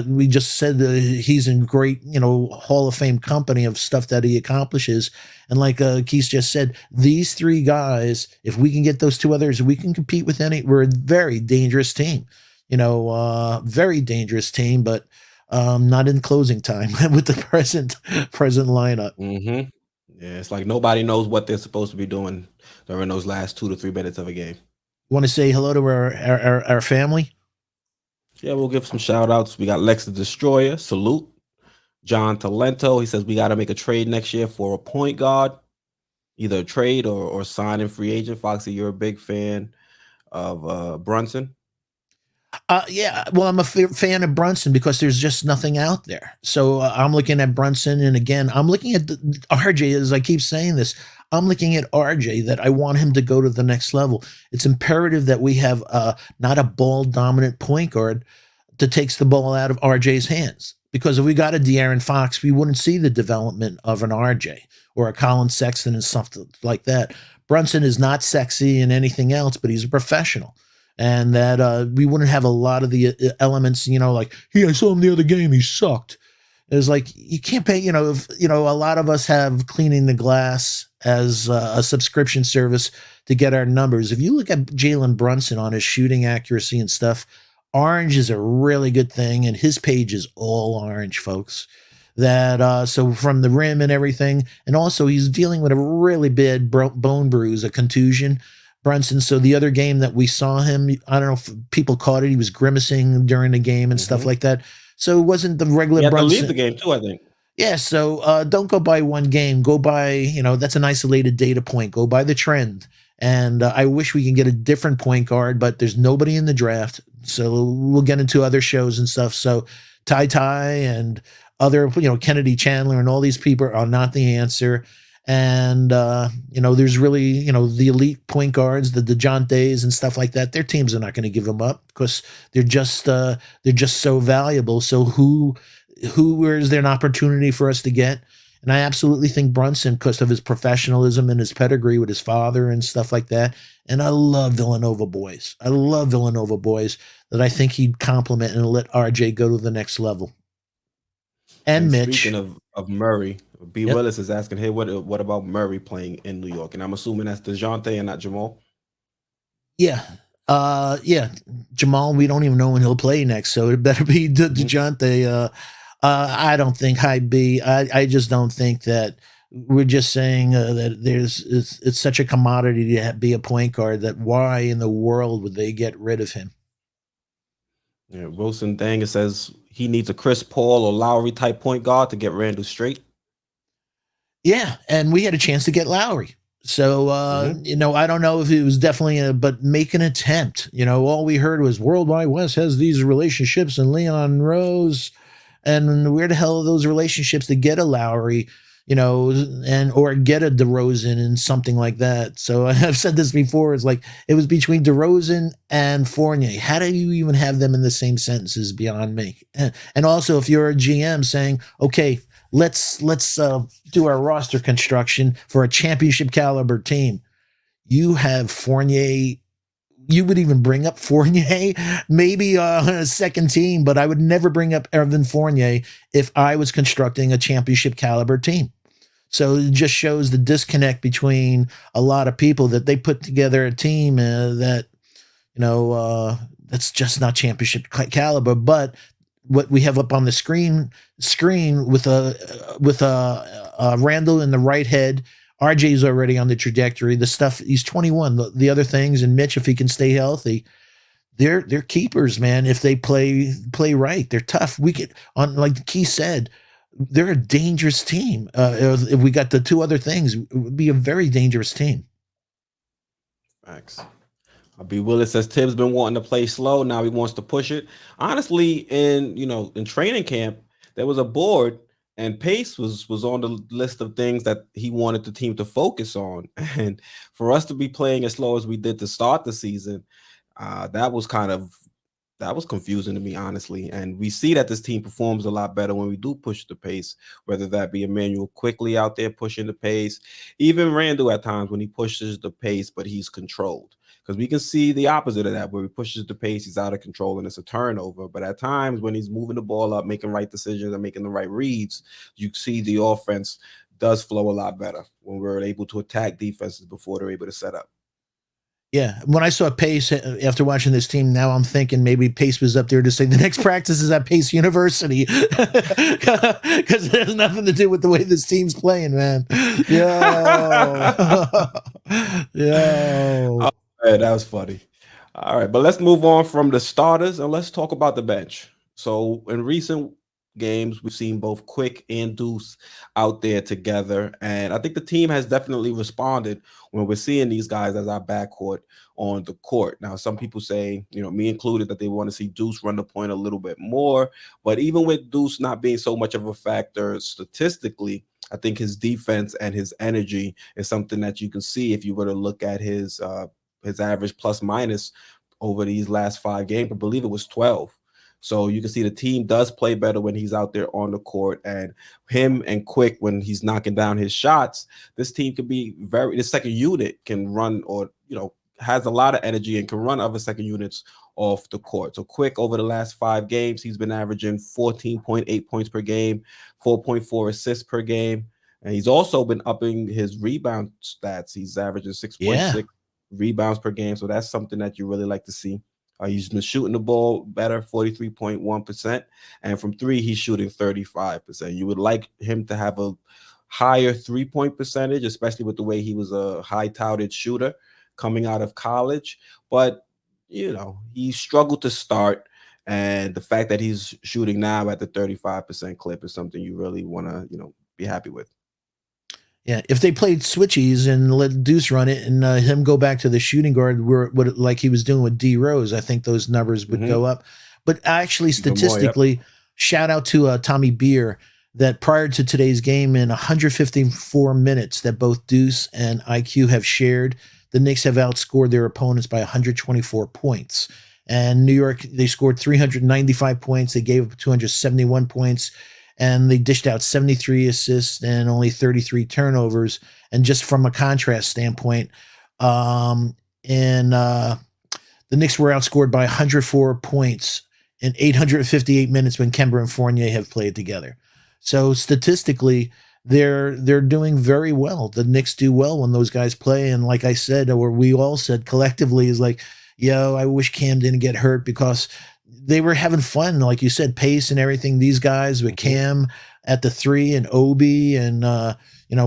we just said that he's in great, Hall of Fame company of stuff that he accomplishes. And like Keith just said, these three guys, if we can get those two others, we can compete with any. We're a very dangerous team, very dangerous team, but not in closing time with the present lineup. Hmm. Yeah, it's like nobody knows what they're supposed to be doing during those last 2 to 3 minutes of a game. Want to say hello to our family? Yeah, we'll give some shout outs. We got Lex the Destroyer, salute. John Talento, he says we got to make a trade next year for a point guard, either a trade or sign in free agent. Foxy, you're a big fan of Brunson. Yeah, well, I'm a fan of Brunson because there's just nothing out there. So I'm looking at Brunson, and again, I'm looking at RJ. As I keep saying this, I'm looking at RJ, that I want him to go to the next level. It's imperative that we have not a ball dominant point guard that takes the ball out of RJ's hands. Because if we got a De'Aaron Fox, we wouldn't see the development of an RJ or a Colin Sexton and something like that. Brunson is not sexy and anything else, but he's a professional. And that we wouldn't have a lot of the elements, like, hey, I saw him the other game, he sucked. It's like, you can't pay, if, a lot of us have cleaning the glass as a subscription service to get our numbers. If you look at Jalen Brunson on his shooting accuracy and stuff, orange is a really good thing, and his page is all orange, folks. That so from the rim and everything, and also he's dealing with a really bad bone bruise, a contusion, Brunson. So the other game that we saw him, I don't know if people caught it, he was grimacing during the game and stuff Hmm. like that. So it wasn't the regular He had to leave the Brunson. game too, I think. Yeah, so don't go by one game. Go by, that's an isolated data point. Go by the trend. And I wish we can get a different point guard, but there's nobody in the draft. So we'll get into other shows and stuff. So Ty Ty and other, Kennedy Chandler and all these people are not the answer. And there's really, the elite point guards, the DeJountes and stuff like that. Their teams are not going to give them up because they're just so valuable. So who is there an opportunity for us to get? And I absolutely think Brunson, because of his professionalism and his pedigree with his father and stuff like that. And I love Villanova boys. I love Villanova boys that I think he'd complement and let RJ go to the next level. And And speaking Mitch. of Murray, B. Yep. Willis is asking, hey, what about Murray playing in New York? And I'm assuming that's DeJounte and not Jamal. Yeah. Yeah. Jamal, we don't even know when he'll play next. So it better be Hmm. DeJounte. I don't think high B. I just don't think that we're just saying that it's such a commodity to be a point guard that why in the world would they get rid of him? Yeah, Wilson Dang, it says he needs a Chris Paul or Lowry type point guard to get Randall straight. Yeah, and we had a chance to get Lowry. So Hmm. I don't know if it was definitely but make an attempt. All we heard was Worldwide West has these relationships and Leon Rose, and where the hell are those relationships to get a Lowry, and or get a DeRozan and something like that. So I've said this before. It's like it was between DeRozan and Fournier. How do you even have them in the same sentences? Beyond me. And also, if you're a GM saying, okay, let's do our roster construction for a championship caliber team. You have Fournier. You would even bring up Fournier, maybe a second team, but I would never bring up Evan Fournier if I was constructing a championship caliber team. So it just shows the disconnect between a lot of people that they put together a team that that's just not championship caliber. But what we have up on the screen with a Randall in the right head. RJ's already on the trajectory. The stuff he's 21. The other things, and Mitch, if he can stay healthy, they're keepers, man. If they play right, they're tough. We get on, like Key said, they're a dangerous team. If we got the two other things, it would be a very dangerous team. Facts. B. Willis says Tibbs been wanting to play slow. Now he wants to push it. Honestly, in training camp, there was a board and pace was on the list of things that he wanted the team to focus on. And for us to be playing as slow as we did to start the season, that was confusing to me, honestly. And we see that this team performs a lot better when we do push the pace, whether that be Emmanuel quickly out there pushing the pace, even Randall at times when he pushes the pace, but he's controlled. Because we can see the opposite of that, where he pushes the pace, he's out of control, and it's a turnover. But at times when he's moving the ball up, making right decisions, and making the right reads, you see the offense does flow a lot better when we're able to attack defenses before they're able to set up. Yeah, when I saw Pace after watching this team, now I'm thinking maybe Pace was up there to say the next practice is at Pace University because it has nothing to do with the way this team's playing, man. Yo, yo. Oh, man, that was funny. All right, but let's move on from the starters and let's talk about the bench. So in recent games, we've seen both Quick and Deuce out there together, and I think the team has definitely responded when we're seeing these guys as our backcourt on the court. Now, some people say, me included, that they want to see Deuce run the point a little bit more, but even with Deuce not being so much of a factor statistically, I think his defense and his energy is something that you can see if you were to look at his average plus minus over these last 5 games. I believe it was 12. So you can see the team does play better when he's out there on the court, and him and Quick when he's knocking down his shots. This team can be the second unit can run, or has a lot of energy and can run other second units off the court. So Quick over the last 5 games, he's been averaging 14.8 points per game, 4.4 assists per game, and he's also been upping his rebound stats. He's averaging 6.6 rebounds per game. So that's something that you really like to see. He's been shooting the ball better, 43.1%. And from 3, he's shooting 35%. You would like him to have a higher 3-point percentage, especially with the way he was a high-touted shooter coming out of college. But, he struggled to start. And the fact that he's shooting now at the 35% clip is something you really want to, be happy with. Yeah, if they played switchies and let Deuce run it and him go back to the shooting guard like he was doing with D Rose, I think those numbers would go up. But actually, statistically, shout out to Tommy Beer that prior to today's game, in 154 minutes that both Deuce and IQ have shared, the Knicks have outscored their opponents by 124 points. And New York, they scored 395 points. They gave up 271 points. And they dished out 73 assists and only 33 turnovers. And just from a contrast standpoint, the Knicks were outscored by 104 points in 858 minutes when Kemba and Fournier have played together. So statistically, they're doing very well. The Knicks do well when those guys play. And like I said, or we all said collectively, is like, I wish Cam didn't get hurt because they were having fun, like you said, pace and everything. These guys with Hmm. Cam at the three and Obi and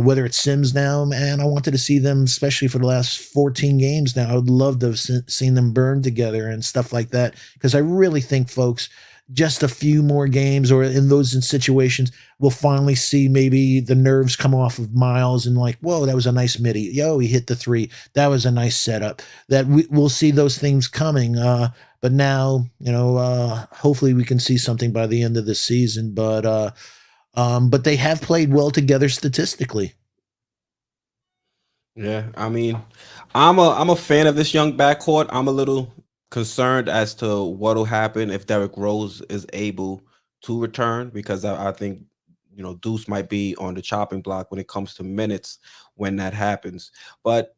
whether it's Sims now, man, I wanted to see them, especially for the last 14 games now. I would love to have seen them burn together and stuff like that because I really think, folks, just a few more games or in those situations, we'll finally see maybe the nerves come off of Miles and like, whoa, that was a nice midi. Yo, he hit the three. That was a nice setup. That we'll see those things coming. But now, hopefully we can see something by the end of the season. But they have played well together statistically. Yeah, I mean, I'm a fan of this young backcourt. I'm a little concerned as to what'll happen if Derrick Rose is able to return because I think Deuce might be on the chopping block when it comes to minutes when that happens. But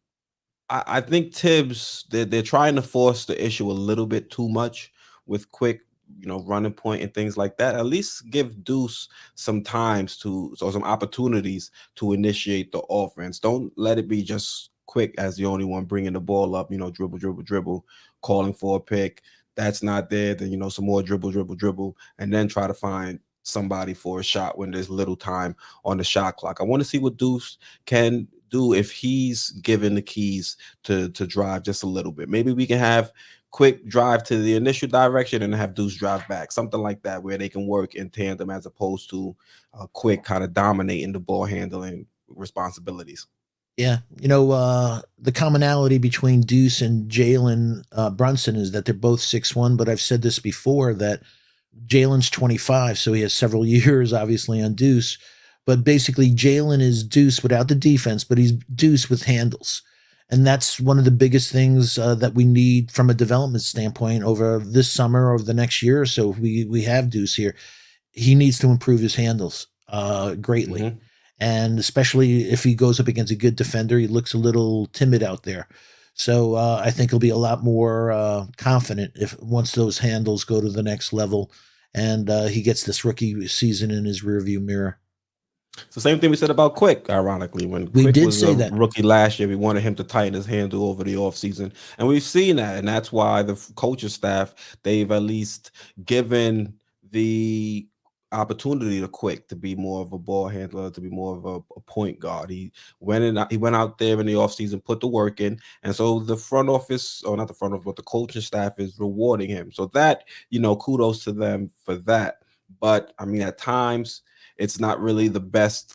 I think Tibbs they're trying to force the issue a little bit too much with quick, running point and things like that. At least give Deuce some times or some opportunities to initiate the offense. Don't let it be just quick as the only one bringing the ball up. Dribble, dribble, dribble, calling for a pick. That's not there. Then some more dribble, dribble, dribble, and then try to find somebody for a shot when there's little time on the shot clock. I want to see what Deuce can do if he's given the keys to drive just a little bit. Maybe we can have quick drive to the initial direction and have Deuce drive back, something like that, where they can work in tandem as opposed to quick kind of dominating the ball handling responsibilities. Yeah, the commonality between Deuce and Jalen Brunson is that they're both 6'1", but I've said this before that Jalen's 25, so he has several years, obviously, on Deuce. But basically, Jalen is Deuce without the defense, but he's Deuce with handles. And that's one of the biggest things that we need from a development standpoint over this summer or the next year or so. If we have Deuce here, he needs to improve his handles greatly. Hmm. And especially if he goes up against a good defender, he looks a little timid out there. So I think he'll be a lot more confident if once those handles go to the next level, and he gets this rookie season in his rearview mirror. It's the same thing we said about Quick, ironically. When We Quick did was say a that. rookie last year, we wanted him to tighten his handle over the offseason. And we've seen that. And that's why the coaching staff, they've at least given the opportunity to Quick to be more of a ball handler, to be more of a point guard. He went out there in the offseason, put the work in. And so the front office, or not the front office, but the coaching staff is rewarding him. So that, kudos to them for that. But I mean, at times it's not really the best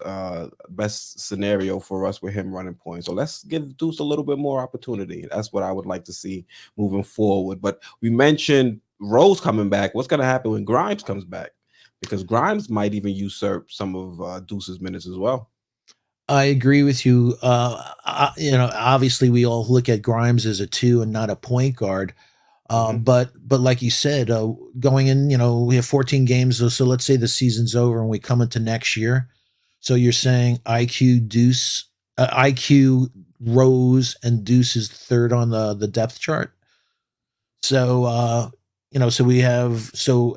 scenario for us with him running points. So let's give Deuce a little bit more opportunity. That's what I would like to see moving forward. But we mentioned Rose coming back. What's going to happen when Grimes comes back? Because Grimes might even usurp some of Deuce's minutes as well. I agree with you. Obviously, we all look at Grimes as a two and not a point guard. Hmm. But like you said, going in, we have 14 games. So let's say the season's over and we come into next year. So you're saying IQ Rose and Deuce is third on the depth chart. So so we have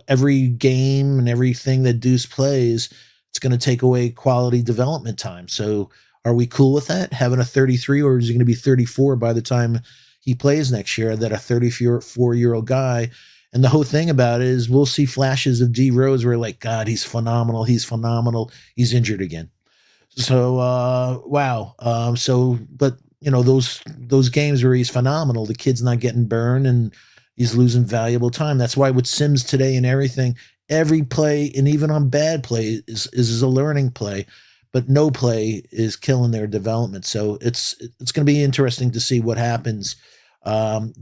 every game and everything that Deuce plays, it's going to take away quality development time. So are we cool with that? Having a 33, or is he going to be 34 by the time he plays next year? That a 34-year-old guy. And the whole thing about it is we'll see flashes of D Rose where like, God, he's phenomenal. He's phenomenal. He's injured again. So wow. But those games where he's phenomenal, the kid's not getting burned and he's losing valuable time. That's why with Sims today and everything, every play and even on bad play is a learning play, but no play is killing their development. So it's going to be interesting to see what happens. Um,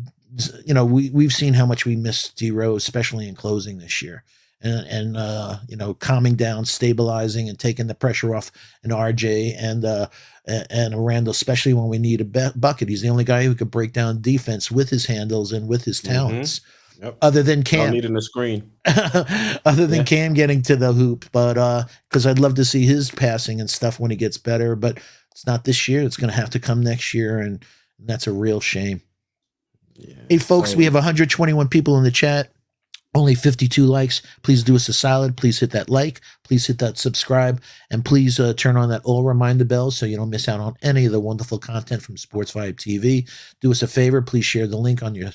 we've seen how much we miss D Rose, especially in closing this year. And calming down, stabilizing, and taking the pressure off an RJ and a Randall, especially when we need a bucket. He's the only guy who could break down defense with his handles and with his Hmm. talents, Yep. other than Without Cam. needing a screen. Other than Yeah. Cam getting to the hoop, but because I'd love to see his passing and stuff when he gets better, but it's not this year. It's going to have to come next year, and that's a real shame. Yeah. Hey, folks, we So have 121 people in the chat. Only 52 likes. Please do us a solid. Please hit that like. Please hit that subscribe. And please turn on that all reminder bell so you don't miss out on any of the wonderful content from Sports Vibe TV. Do us a favor. Please share the link on your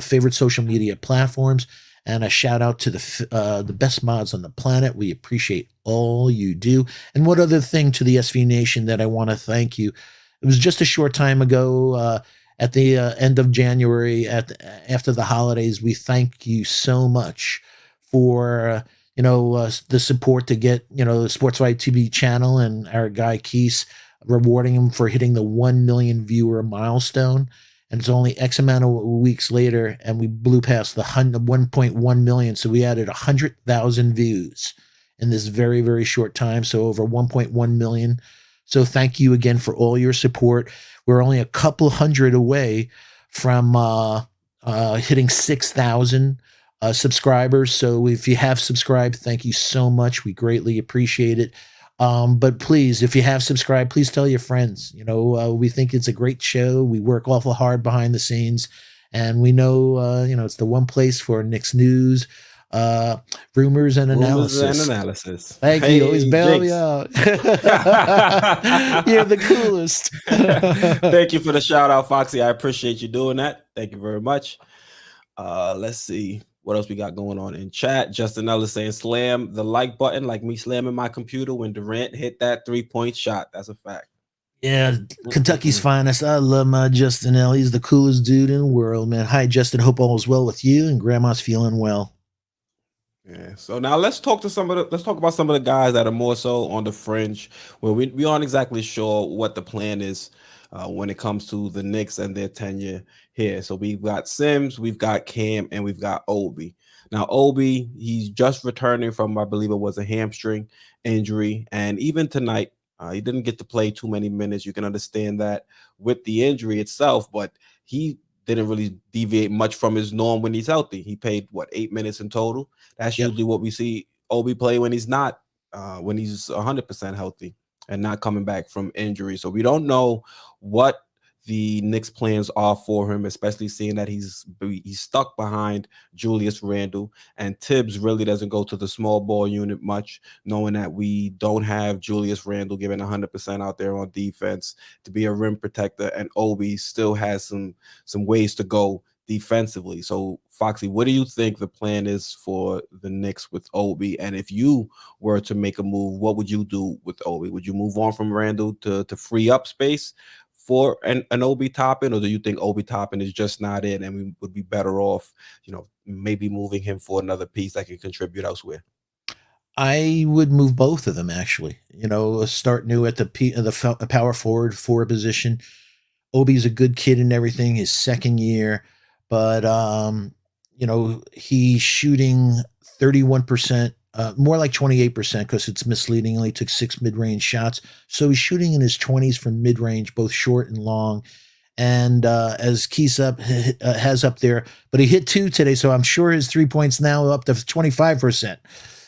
favorite social media platforms. And a shout out to the best mods on the planet. We appreciate all you do. And one other thing to the SV Nation that I want to thank you. It was just a short time ago. At the end of January, after the holidays, we thank you so much for the support to get the Sports Fight TV channel and our guy Keese rewarding him for hitting the 1 million viewer milestone. And it's only X amount of weeks later, and we blew past the 1.1 million. So we added 100,000 views in this very, very short time. So over 1.1 million. So thank you again for all your support. We're only a couple hundred away from hitting 6,000 subscribers. So if you have subscribed, thank you so much. We greatly appreciate it. But please, if you have subscribed, please tell your friends. We think it's a great show. We work awful hard behind the scenes, and we know, it's the one place for Knicks news, rumors and analysis. Thank you. Always bail me out. You're the coolest. Thank you for the shout out, Foxy. I appreciate you doing that. Thank you very much. Let's see what else we got going on in chat. Justin Ellis saying, slam the like button like me slamming my computer when Durant hit that 3-point shot. That's a fact. Yeah, Kentucky's finest. I love my Justin L. He's the coolest dude in the world, man. Hi, Justin. Hope all is well with you and Grandma's feeling well. Yeah. So now let's talk about some of the guys that are more so on the fringe, where we aren't exactly sure what the plan is when it comes to the Knicks and their tenure here. So we've got Sims, we've got Cam, and we've got Obi. Now Obi, he's just returning from, I believe it was a hamstring injury, and even tonight he didn't get to play too many minutes. You can understand that with the injury itself, but he didn't really deviate much from his norm when he's healthy. He played 8 minutes in total. That's usually what we see Obi play when he's not, when he's 100% healthy and not coming back from injury. So we don't know what the Knicks plans are for him, especially seeing that he's stuck behind Julius Randle, and Tibbs really doesn't go to the small ball unit much, knowing that we don't have Julius Randle giving 100% out there on defense to be a rim protector, and Obi still has some ways to go defensively. So Foxy, what do you think the plan is for the Knicks with Obi? And if you were to make a move, what would you do with Obi? Would you move on from Randle to free up space for an Obi Toppin, or do you think Obi Toppin is just not in, and we would be better off, maybe moving him for another piece that can contribute elsewhere? I would move both of them, actually. Start new at the power forward position. Obi's a good kid and everything, his second year, but he's shooting 31%, more like 28% because it's misleading. Only took 6 mid-range shots. So he's shooting in his 20s from mid-range, both short and long. And as Keys has up there, but he hit 2 today, so I'm sure his 3 points now up to 25%.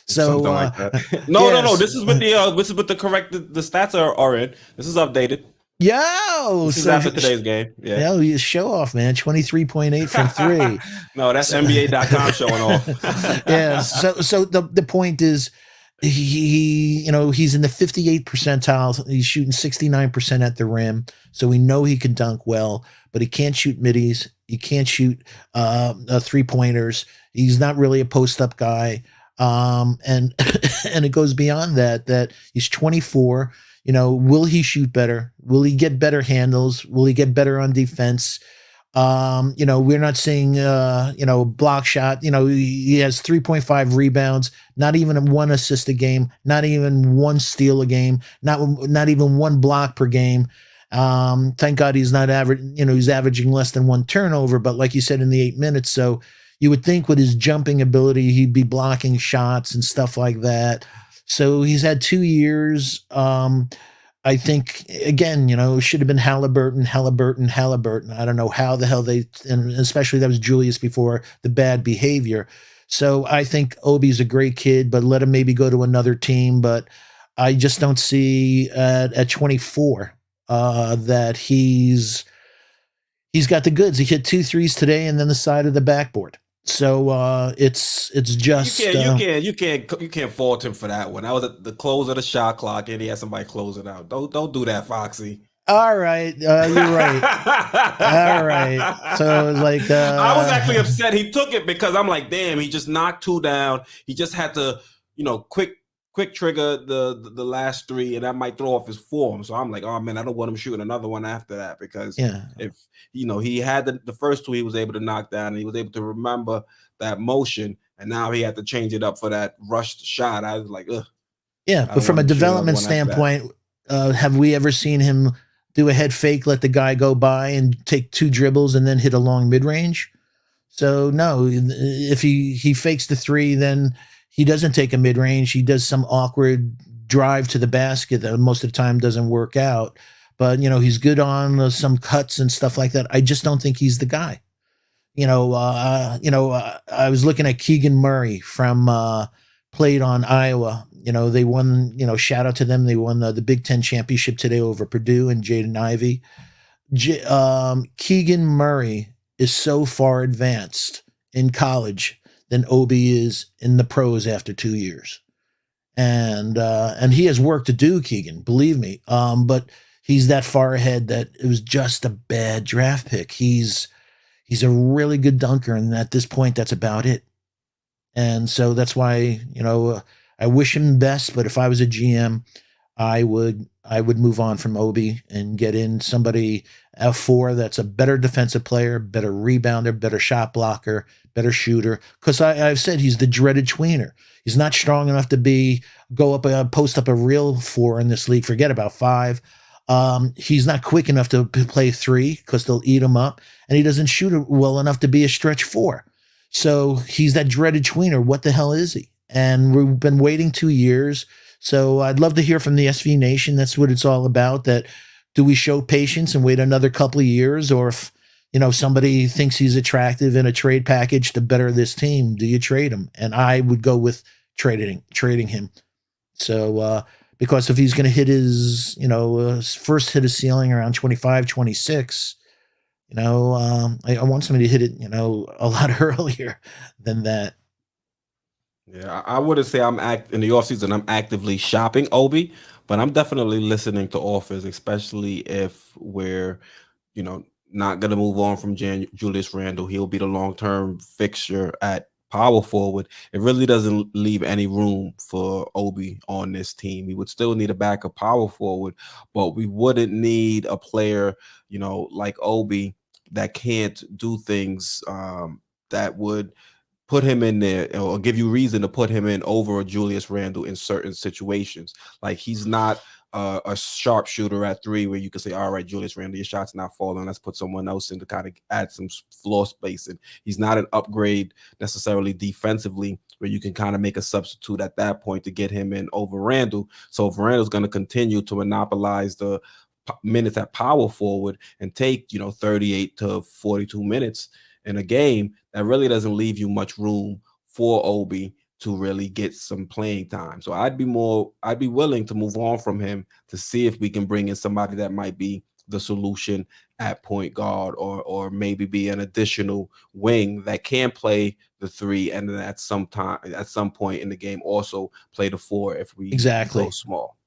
So like that. No. This is with the correct. The stats are in. This is updated. This is after today's game. Yeah, you show off, man. 23.8 from 3. No, that's NBA.com showing off. Yeah. So the point is, he's in the 58th percentile. He's shooting 69% at the rim. So we know he can dunk well, but he can't shoot middies. He can't shoot 3-pointers. He's not really a post-up guy. And and it goes beyond that he's 24. Will he shoot better? Will he get better handles? Will he get better on defense? We're not seeing, block shot. He has 3.5 rebounds, not even 1 assist a game, not even 1 steal a game, not even 1 block per game. Thank God he's not he's averaging less than 1 turnover, but like you said, in the 8 minutes. So you would think with his jumping ability, he'd be blocking shots and stuff like that. So he's had 2 years. I think, again, should have been Halliburton. I don't know how the hell and especially that was Julius before the bad behavior. So I think Obi's a great kid, but let him maybe go to another team. But I just don't see at 24 that he's got the goods. He hit 2 threes today and then the side of the backboard. So it's just You can't fault him for that one. That was at the close of the shot clock, and he had somebody close it out. Don't do that, Foxy. all right. You're right. All right. So it's like I was actually upset he took it because I'm like, damn, he just knocked two down. He just had to, quick trigger the last three, and that might throw off his form. So I'm like, oh man, I don't want him shooting another one after that, because if he had the first two he was able to knock down, and he was able to remember that motion, and now he had to change it up for that rushed shot. I was like, ugh. Yeah, but from a development standpoint, have we ever seen him do a head fake, let the guy go by, and take two dribbles and then hit a long mid range? So no, if he fakes the three, then he doesn't take a mid range. He does some awkward drive to the basket that most of the time doesn't work out. But he's good on some cuts and stuff like that. I just don't think he's the guy. I was looking at Keegan Murray from played on Iowa. They won. Shout out to them. They won the Big Ten championship today over Purdue and Jaden Ivey. Keegan Murray is so far advanced in college than Obi is in the pros after 2 years, and he has work to do, Keegan. Believe me. But he's that far ahead that it was just a bad draft pick. He's a really good dunker, and at this point, that's about it. And so that's why I wish him best. But if I was a GM, I would move on from Obi and get in somebody F4 that's a better defensive player, better rebounder, better shot blocker, better shooter. Because I've said he's the dreaded tweener. He's not strong enough to post up a real 4 in this league. Forget about 5. He's not quick enough to play 3 because they'll eat him up, and he doesn't shoot it well enough to be a stretch 4. So he's that dreaded tweener. What the hell is he? And we've been waiting 2 years. So I'd love to hear from the SV Nation. That's what it's all about. That do we show patience and wait another couple of years, or if somebody thinks he's attractive in a trade package to better this team, do you trade him? And I would go with trading him. So because if he's going to hit his first hit his ceiling around 25, 26, I want somebody to hit it a lot earlier than that. Yeah, I wouldn't say in the offseason I'm actively shopping Obi, but I'm definitely listening to offers, especially if we're, not going to move on from Julius Randle. He'll be the long-term fixture at power forward. It really doesn't leave any room for Obi on this team. We would still need a backup power forward, but we wouldn't need a player, like Obi that can't do things that would put him in there or give you reason to put him in over Julius Randle in certain situations. Like, he's not a sharpshooter at 3 where you can say, all right, Julius Randle, your shot's not falling, let's put someone else in to kind of add some floor spacing. He's not an upgrade necessarily defensively where you can kind of make a substitute at that point to get him in over Randle. So if Randle's going to continue to monopolize the minutes at power forward and take 38 to 42 minutes in a game, that really doesn't leave you much room for Obi to really get some playing time. So I'd be willing to move on from him to see if we can bring in somebody that might be the solution at point guard, or maybe be an additional wing that can play the 3, and then at some point in the game also play the 4 if we go small.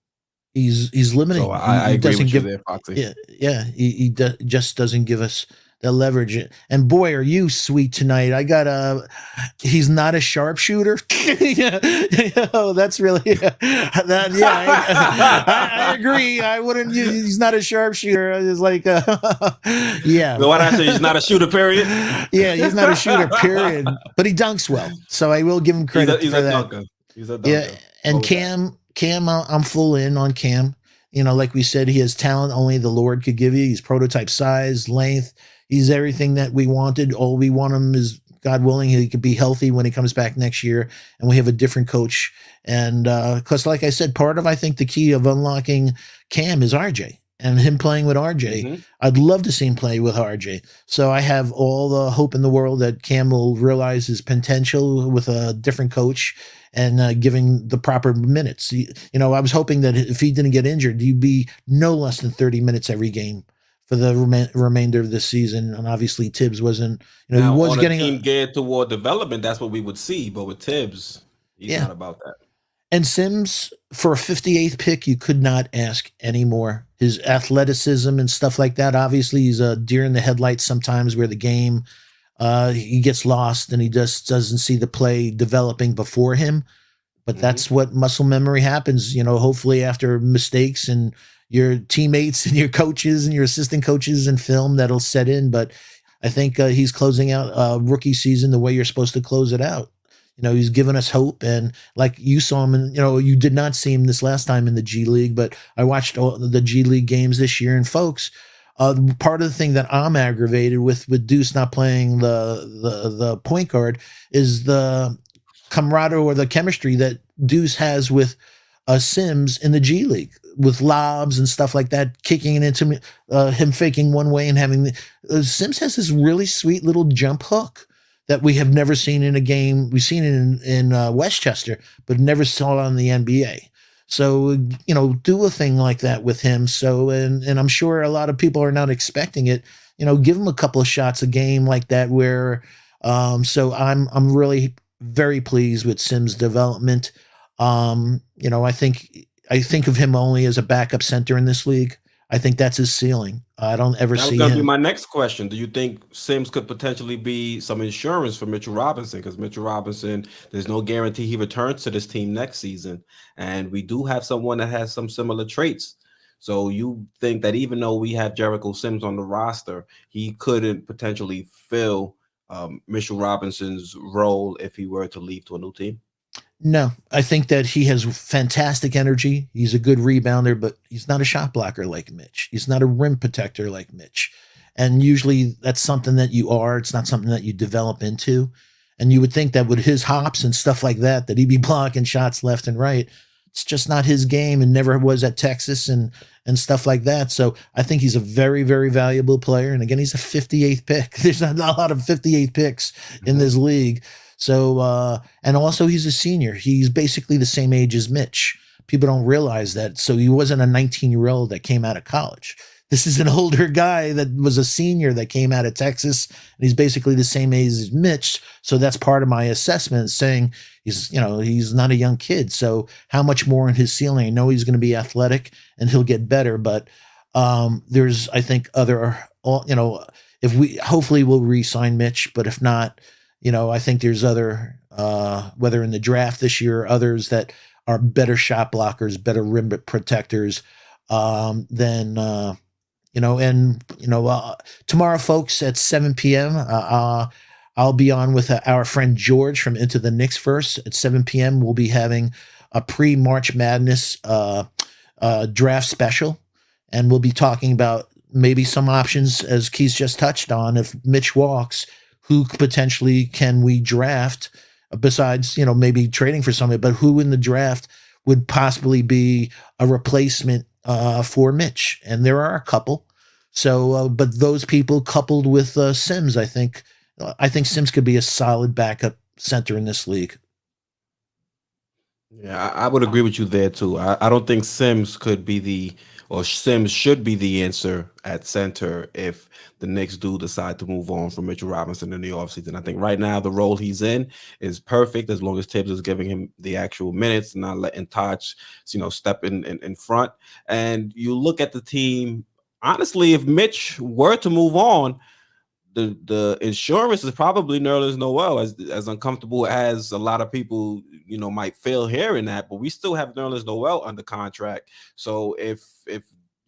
He's limiting. So I agree with you there, Foxy. Yeah. He just doesn't give us the leverage. And boy, are you sweet tonight. He's not a sharpshooter. That's really I agree. I wouldn't use, he's not a sharpshooter. It's like yeah. So what I say, he's not a shooter, period. Yeah, he's not a shooter, period. But he dunks well. So I will give him credit he's for a that. Dunker. He's a dunker. Yeah. And Cam, I'm full in on Cam. Like we said, he has talent only the Lord could give you. He's prototype size, length. He's everything that we wanted. All we want him is, God willing, he could be healthy when he comes back next year, and we have a different coach. And because, like I said, part of, I think, the key of unlocking Cam is RJ and him playing with RJ. Mm-hmm. I'd love to see him play with RJ. So I have all the hope in the world that Cam will realize his potential with a different coach and giving the proper minutes. I was hoping that if he didn't get injured, he'd be no less than 30 minutes every game for the remainder of the season. And obviously Tibbs wasn't, he Now, was on a getting team geared toward development, that's what we would see. But with Tibbs, he's yeah. not about that. And Sims, for a 58th pick, you could not ask any more. His athleticism and stuff like that. Obviously, he's a deer in the headlights sometimes where the game, he gets lost and he just doesn't see the play developing before him. But that's what muscle memory happens, hopefully after mistakes and your teammates and your coaches and your assistant coaches and film that'll set in. But I think he's closing out rookie season the way you're supposed to close it out. He's given us hope. And like you saw him, and you did not see him this last time in the G League, but I watched all the G League games this year. And folks, part of the thing that I'm aggravated with Deuce not playing the point guard is the camaraderie or the chemistry that Deuce has with Sims in the G League with lobs and stuff like that, kicking it into me, him faking one way and having Sims has this really sweet little jump hook that we have never seen in a game. We've seen it in Westchester, but never saw it on the NBA. So, do a thing like that with him. So, and I'm sure a lot of people are not expecting it. Give him a couple of shots a game like that where, so I'm really very pleased with Sims' development. I think of him only as a backup center in this league. I think that's his ceiling. I don't ever That was see going to be him. my next question. Do you think Sims could potentially be some insurance for Mitchell Robinson? Because Mitchell Robinson, there's no guarantee he returns to this team next season. And we do have someone that has some similar traits. So you think that even though we have Jericho Sims on the roster, he couldn't potentially fill Mitchell Robinson's role if he were to leave to a new team? No, I think that he has fantastic energy. He's a good rebounder, but he's not a shot blocker like Mitch. He's not a rim protector like Mitch. And usually that's something that you are. It's not something that you develop into. And you would think that with his hops and stuff like that he'd be blocking shots left and right. It's just not his game and never was at Texas and stuff like that. So I think he's a very, very valuable player. And again, he's a 58th pick. There's not a lot of 58 picks in this league. So, and also he's a senior. He's basically the same age as Mitch. People don't realize that. So he wasn't a 19-year-old that came out of college. This is an older guy that was a senior that came out of Texas, and he's basically the same age as Mitch. So that's part of my assessment, saying he's not a young kid. So how much more in his ceiling? I know he's going to be athletic and he'll get better, but there's, I think, if we hopefully we'll re-sign Mitch, but if not, I think there's other, whether in the draft this year or others that are better shot blockers, better rim protectors than, tomorrow, folks, at 7 p.m., I'll be on with our friend George from Into the Knicks First. At 7 p.m., we'll be having a pre-March Madness draft special, and we'll be talking about maybe some options, as Keith just touched on. If Mitch walks, who potentially can we draft besides, maybe trading for somebody, but who in the draft would possibly be a replacement for Mitch? And there are a couple. So, but those people coupled with Sims, I think Sims could be a solid backup center in this league. Yeah, I would agree with you there too. I don't think Sims should be the answer at center if the Knicks do decide to move on from Mitchell Robinson in the offseason. I think right now the role he's in is perfect as long as Tibbs is giving him the actual minutes, not letting Taj, step in front. And you look at the team, honestly, if Mitch were to move on, the insurance is probably Nerlens Noel, as uncomfortable as a lot of people might feel hearing that, but we still have Nerlens Noel under contract. So if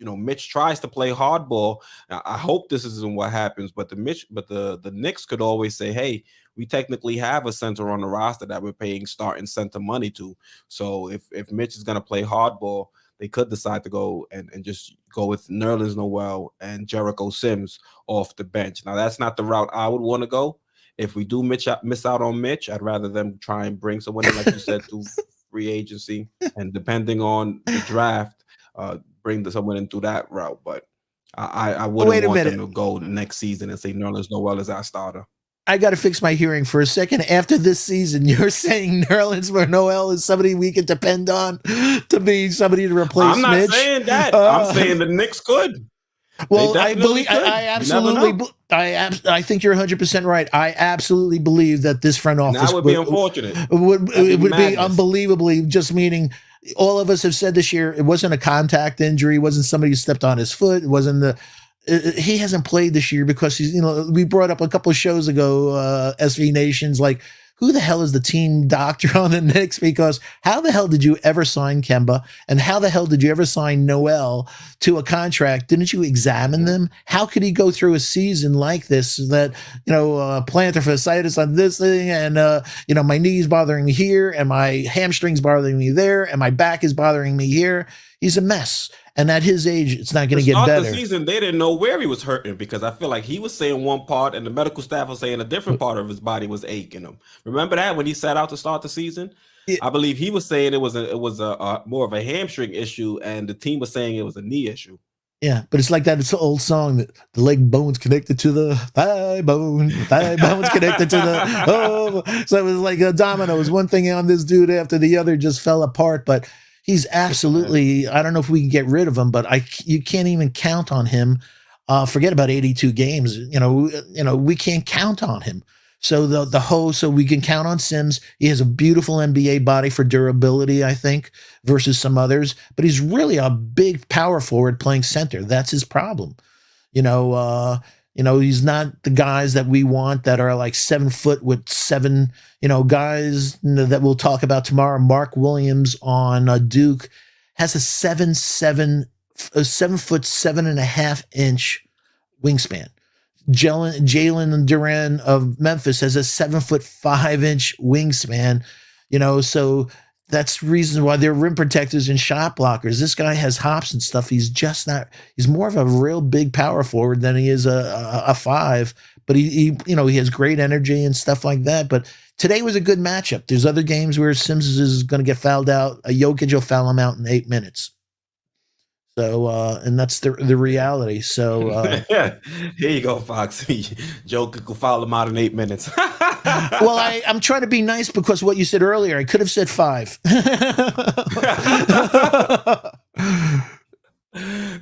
Mitch tries to play hardball, I hope this isn't what happens, but the Knicks could always say, hey, we technically have a center on the roster that we're paying starting center money to. So if Mitch is going to play hardball, they could decide to go and just go with Nerlens Noel and Jericho Sims off the bench. Now, that's not the route I would want to go. If we do miss out on Mitch, I'd rather them try and bring someone in, like you said, through free agency. And depending on the draft, bring someone in through that route. But I wouldn't want them to go next season and say Nerlens Noel is our starter. I got to fix my hearing for a second. After this season, you're saying Nerlens Noel is somebody we can depend on to be somebody to replace Mitch? I'm not saying that. I'm saying the Knicks could. They Well, I definitely believe I could. You never absolutely know. I think you're 100% right. I absolutely believe that this front And that office would be unfortunate. would That'd be it would be madness. unbelievably, just meaning all of us have said this year it wasn't a contact injury, it wasn't somebody who stepped on his foot, it wasn't the he hasn't played this year because he's, we brought up a couple of shows ago, SV Nations, like, who the hell is the team doctor on the Knicks? Because how the hell did you ever sign Kemba? And how the hell did you ever sign Noel to a contract? Didn't you examine Mhm. them? How could he go through a season like this that, plantar fasciitis on this thing and, my knee's bothering me here and my hamstring's bothering me there and my back is bothering me here? He's a mess. And at his age, it's not going To to get start the better. season, they didn't know where he was hurting because I feel like he was saying one part and the medical staff was saying a different part of his body was aching him. Remember that when he sat out to start the season? It, I believe he was saying it was a more of a hamstring issue, and the team was saying it was a knee issue. Yeah, but it's like that. It's an old song that the leg bone's connected to the thigh bone's connected to the oh. So it was like a dominoes. One thing on this dude after the other just fell apart. But he's absolutely. I don't know if we can get rid of him, but you can't even count on him. Forget about 82 games. We can't count on him. So so we can count on Sims. He has a beautiful NBA body for durability, I think, versus some others, but he's really a big power forward playing center. That's his problem. He's not the guys that we want that are like 7 foot with seven, guys that we'll talk about tomorrow. Mark Williams on Duke has a 7 foot 7.5 inch wingspan. Jalen Duran of Memphis has a 7 foot 5 inch wingspan, so that's reason why they're rim protectors and shot blockers. This guy has hops and stuff. He's just not, he's more of a real big power forward than he is a five, but he has great energy and stuff like that. But today was a good matchup. There's other games where Sims is going to get fouled out. A Jokic will foul him out in 8 minutes. So, and that's the reality. So, Here you go, Foxy. Joe could foul him out in 8 minutes. well, I'm trying to be nice because what you said earlier, I could have said 5.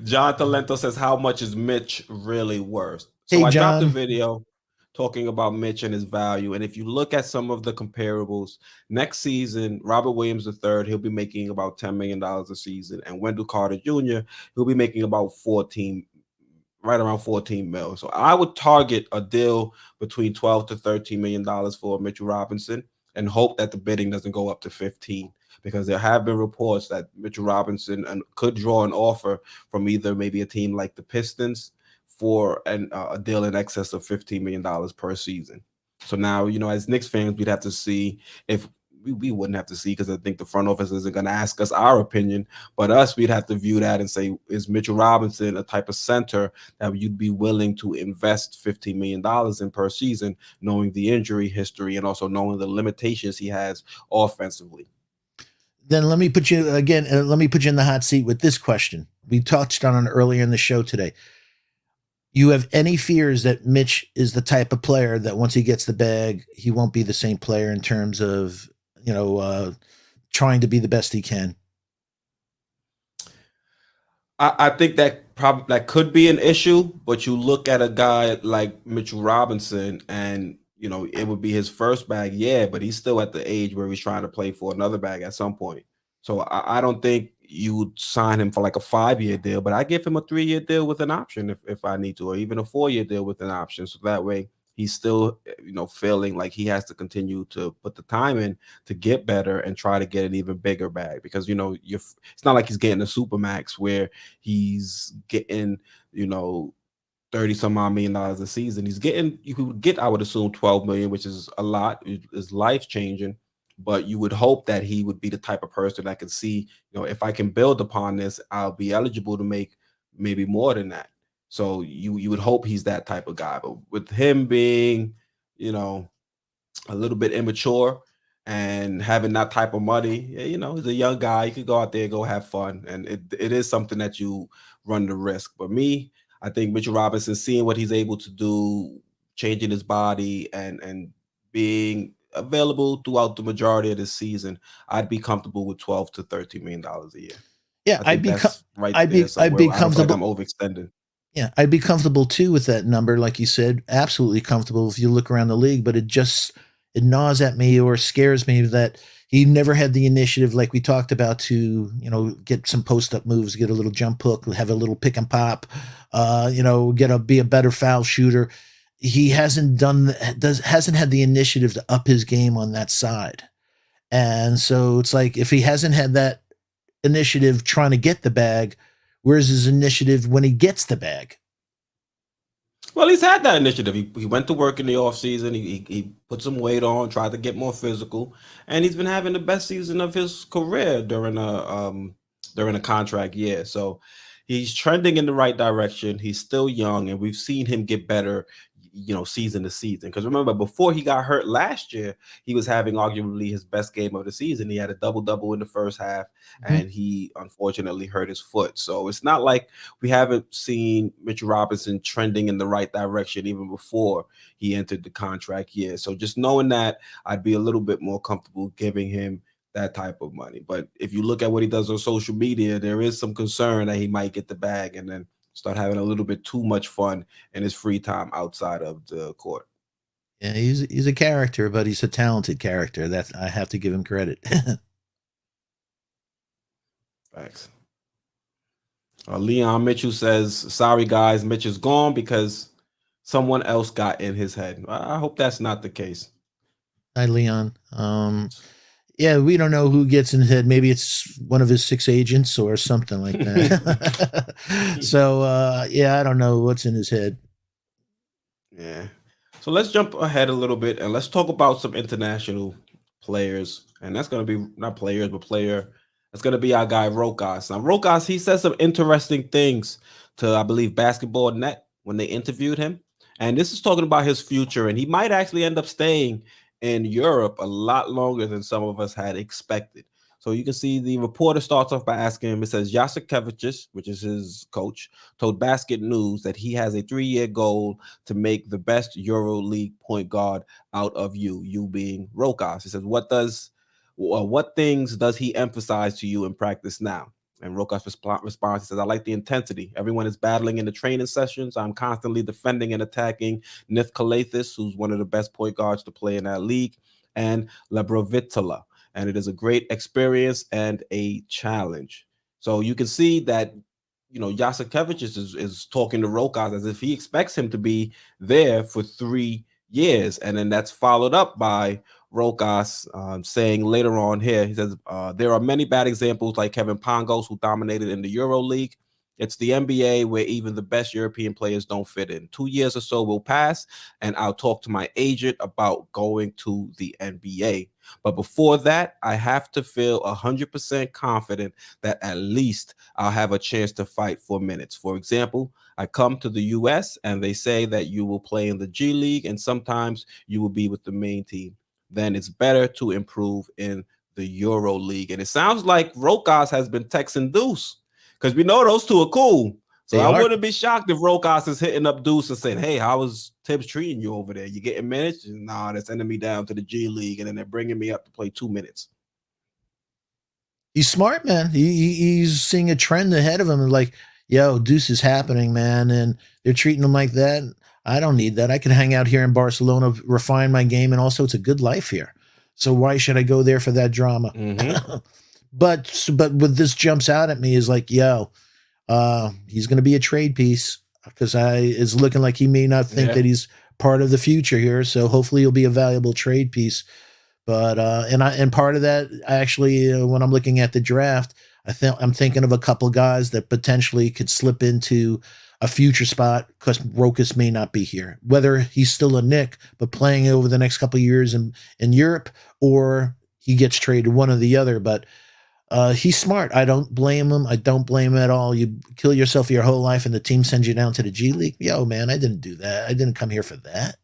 John Talento says, "How much is Mitch really worth?" So Hey, I dropped a John. video talking about Mitch and his value. And if you look at some of the comparables, next season, Robert Williams III, he'll be making about $10 million a season. And Wendell Carter Jr., he'll be making about 14, right around 14 mil. So I would target a deal between 12 to $13 million for Mitchell Robinson and hope that the bidding doesn't go up to 15, because there have been reports that Mitchell Robinson could draw an offer from either maybe a team like the Pistons for a deal in excess of $15 million per season. So now, as Knicks fans, we'd have to see if we wouldn't have to see, because I think the front office isn't going to ask us our opinion, but us, we'd have to view that and say, is Mitchell Robinson a type of center that you'd be willing to invest $15 million in per season, knowing the injury history and also knowing the limitations he has offensively? Then let me put you again. Let me put you in the hot seat with this question. We touched on it earlier in the show today. You have any fears that Mitch is the type of player that once he gets the bag, he won't be the same player in terms of, trying to be the best he can? I think that probably that could be an issue, but you look at a guy like Mitchell Robinson, and it would be his first bag, yeah, but he's still at the age where he's trying to play for another bag at some point. So I don't think you would sign him for like a 5-year deal, but I give him a 3-year deal with an option if I need to, or even a 4-year deal with an option. So that way he's still, feeling like he has to continue to put the time in to get better and try to get an even bigger bag, because it's not like he's getting a super max where he's getting 30 some odd million dollars a season. You could get, I would assume, 12 million, which is a lot. Is life changing, but you would hope that he would be the type of person that can see, if I can build upon this, I'll be eligible to make maybe more than that. So you would hope he's that type of guy. But with him being, a little bit immature and having that type of money, he's a young guy. You could go out there, go have fun, and it is something that you run the risk. But me, I think Mitchell Robinson, seeing what he's able to do, changing his body and being available throughout the majority of the season, I'd be comfortable with 12 to $13 million a year. Yeah, I think that's right I'd there be I'd somewhere. be I don't feel like I'm comfortable. overextending. Yeah, I'd be comfortable too with that number, like you said, absolutely comfortable if you look around the league. But it gnaws at me or scares me that he never had the initiative, like we talked about, to get some post up moves, get a little jump hook, have a little pick and pop, be a better foul shooter. He hasn't had the initiative to up his game on that side, and so it's like if he hasn't had that initiative trying to get the bag, where's his initiative when he gets the bag? Well, he's had that initiative. He went to work in the offseason. He put some weight on, tried to get more physical, and he's been having the best season of his career during a contract year. So he's trending in the right direction. He's still young, and we've seen him get better, season to season. Because remember, before he got hurt last year, he was having arguably his best game of the season. He had a double double in the first half, Mhm. and he unfortunately hurt his foot. So it's not like we haven't seen Mitchell Robinson trending in the right direction even before he entered the contract year. So just knowing that, I'd be a little bit more comfortable giving him that type of money. But if you look at what he does on social media, there is some concern that he might get the bag and then start having a little bit too much fun in his free time outside of the court. Yeah, he's a character, but he's a talented character. That I have to give him credit. Thanks. Leon Mitchell says, "Sorry guys, Mitch is gone because someone else got in his head." I hope that's not the case. Hi, Leon. Yeah, we don't know who gets in his head. Maybe it's one of his six agents or something like that. So, yeah, I don't know what's in his head. Yeah. So let's jump ahead a little bit and let's talk about some international players. And that's going to be not players, but player. That's going to be our guy Rokas. Now, Rokas, he said some interesting things to, I believe, Basketball Net when they interviewed him. And this is talking about his future. And he might actually end up staying in Europe a lot longer than some of us had expected. So you can see the reporter starts off by asking him, it says, Jasikevičius, which is his coach, told Basket News that he has a 3-year goal to make the best Euro League point guard out of you being Rokas. He says, what things does he emphasize to you in practice now? And Rokas responds, he says, I like the intensity. Everyone is battling in the training sessions. I'm constantly defending and attacking Nith Kalathis, who's one of the best point guards to play in that league, and Lebrovitala. And it is a great experience and a challenge. So you can see that Jasikevičius is talking to Rokas as if he expects him to be there for 3 years. And then that's followed up by Rokas saying later on here, he says, there are many bad examples like Kevin Pangos, who dominated in the Euro League. It's the NBA where even the best European players don't fit in. 2 years or so will pass, and I'll talk to my agent about going to the NBA. But before that, I have to feel 100% confident that at least I'll have a chance to fight for minutes. For example, I come to the US and they say that you will play in the G League and sometimes you will be with the main team. Then it's better to improve in the Euro League. And it sounds like Rokas has been texting Deuce because we know those two are cool. So They I are. wouldn't be shocked if Rokas is hitting up Deuce and saying, hey, how was Tibbs treating you over there? You getting minutes? Nah, they're sending me down to the G League and then they're bringing me up to play 2 minutes. He's smart, man. He's seeing a trend ahead of him, and like, yo, Deuce is happening, man, and they're treating him like that. I don't need that. I can hang out here in Barcelona, refine my game, and also it's a good life here. So why should I go there for that drama? Mm-hmm. But what this jumps out at me is like, yo, he's going to be a trade piece because it's looking like he may not think Yeah. that he's part of the future here. So hopefully he'll be a valuable trade piece. But and part of that actually, when I'm looking at the draft, I'm thinking of a couple guys that potentially could slip into a future spot because Rokas may not be here. Whether he's still a Knick, but playing over the next couple of years in Europe, or he gets traded, one or the other. But he's smart. I don't blame him. I don't blame him at all. You kill yourself your whole life, and the team sends you down to the G League. Yo, man, I didn't do that. I didn't come here for that.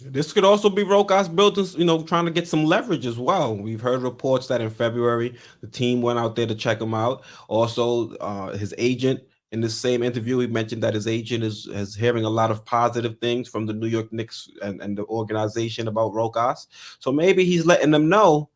This could also be Rokas building, trying to get some leverage as well. We've heard reports that in February, the team went out there to check him out. Also, his agent, in the same interview, he mentioned that his agent is hearing a lot of positive things from the New York Knicks and the organization about Rokas. So maybe he's letting them know,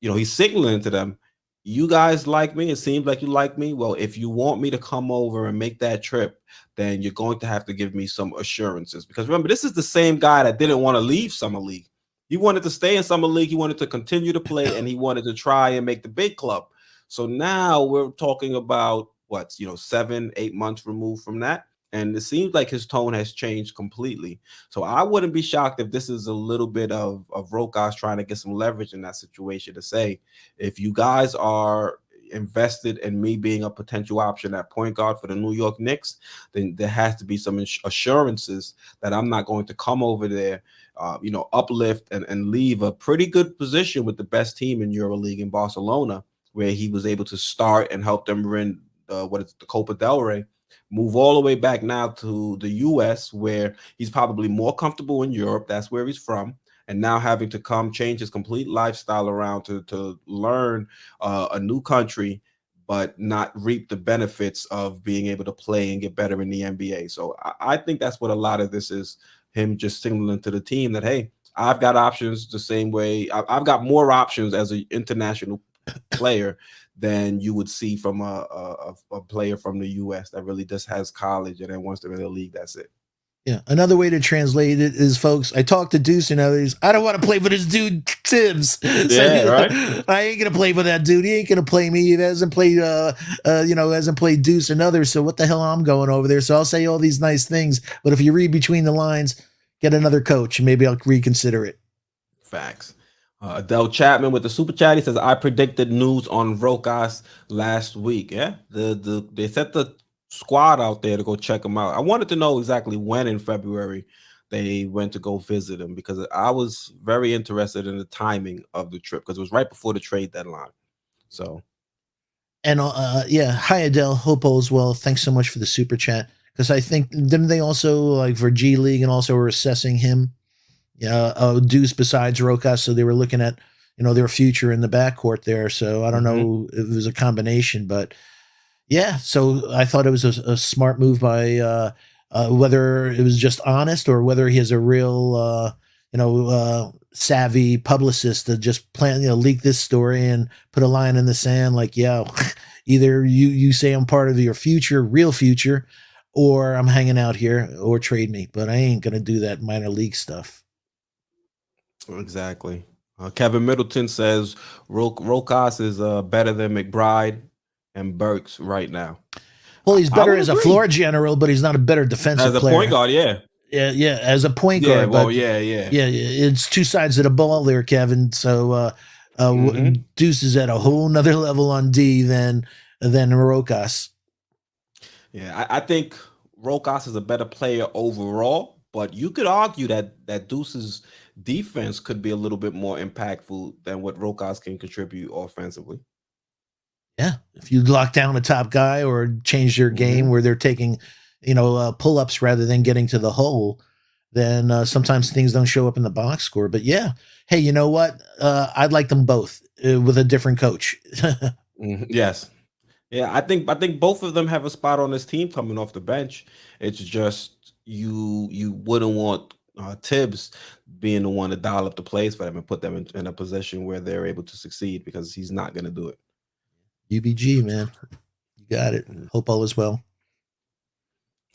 he's signaling to them, you guys like me. It seems like you like me. Well, if you want me to come over and make that trip, then you're going to have to give me some assurances. Because remember, this is the same guy that didn't want to leave Summer League. He wanted to stay in Summer League. He wanted to continue to play, and he wanted to try and make the big club. So now we're talking about what, 7, 8 months removed from that. And it seems like his tone has changed completely. So I wouldn't be shocked if this is a little bit of Rokas trying to get some leverage in that situation to say, if you guys are invested in me being a potential option at point guard for the New York Knicks, then there has to be some assurances that I'm not going to come over there, uplift and leave a pretty good position with the best team in EuroLeague in Barcelona, where he was able to start and help them win the Copa del Rey. Move all the way back now to the U.S., where he's probably more comfortable in Europe. That's where he's from, and now having to come change his complete lifestyle around to learn a new country, but not reap the benefits of being able to play and get better in the NBA. So I think that's what a lot of this is, him just signaling to the team that, hey, I've got options the same way. I've got more options as an international player than you would see from a player from the U.S. that really just has college and then wants to be in the league. That's it. Yeah. Another way to translate it is, folks, I talked to Deuce and others. I don't want to play for this dude, Tibbs. Yeah, right. I ain't gonna play for that dude. He ain't gonna play me. He hasn't played hasn't played Deuce and others. So what the hell I'm going over there? So I'll say all these nice things, but if you read between the lines, get another coach and maybe I'll reconsider it. Facts. Adele Chapman with the super chat. He says, "I predicted news on Rokas last week." Yeah, they set the squad out there to go check him out. I wanted to know exactly when in February they went to go visit him, because I was very interested in the timing of the trip, because it was right before the trade deadline. So, and yeah, hi Adele. Hope all's well. Thanks so much for the super chat. Because I think didn't they also, like, for G League and also were assessing him, Deuce besides Rokas, so they were looking at their future in the backcourt there. So I don't know if it was a combination, but yeah. So I thought it was a smart move by whether it was just honest or whether he has a real savvy publicist to just plan leak this story and put a line in the sand like, yeah, either you say I'm part of your future, real future, or I'm hanging out here, or trade me. But I ain't gonna do that minor league stuff. exactly. Kevin Middleton says Rokas is better than McBride and Burks right now. Well, he's I better would as a agree. floor general, but he's not a better defensive As a player. point guard, yeah. Yeah, as a point Yeah, guard. well, But yeah. it's two sides of the ball there, Kevin. So Deuce is at a whole nother level on D than Rokas. Yeah, I think Rokas is a better player overall, but you could argue that Deuce's defense could be a little bit more impactful than what Rokas can contribute offensively. Yeah, if you lock down a top guy or change your game where they're taking, pull ups rather than getting to the hole, then sometimes things don't show up in the box score. But yeah, hey, you know what? I'd like them both with a different coach. Yes. Yeah, I think both of them have a spot on this team coming off the bench. It's just you wouldn't want Tibbs being the one to dial up the plays for them and put them in a position where they're able to succeed, because he's not going to do it. UBG, man, you got it. Hope all is well.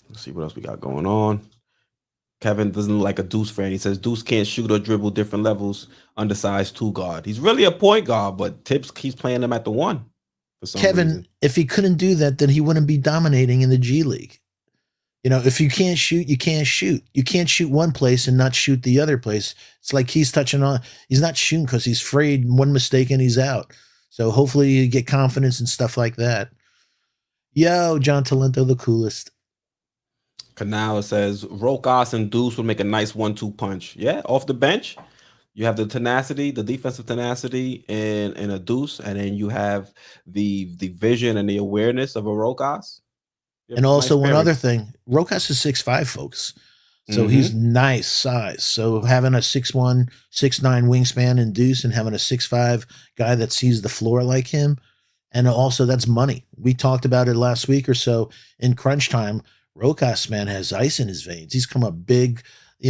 Let's see what else we got going on. Kevin doesn't look like a Deuce fan. He says Deuce can't shoot or dribble different levels, undersized two guard. He's really a point guard, but Tibbs keeps playing him at the one for some Kevin, reason. if he couldn't do that, then he wouldn't be dominating in the G League. If you can't shoot, you can't shoot. You can't shoot one place and not shoot the other place. It's like he's not shooting because he's afraid one mistake and he's out. So hopefully you get confidence and stuff like that. Yo, John Talento, the coolest. Canal says Rokas and Deuce would make a nice 1-2 punch. Yeah, off the bench, you have the tenacity, the defensive tenacity in a Deuce, and then you have the vision and the awareness of a Rokas. And also one other thing, Rokas is 6'5", folks. So he's nice size. So having a 6'1", 6'9" wingspan in Deuce and having a 6'5" guy that sees the floor like him, and also that's money. We talked about it last week or so in crunch time. Rokas, man, has ice in his veins. He's come up big,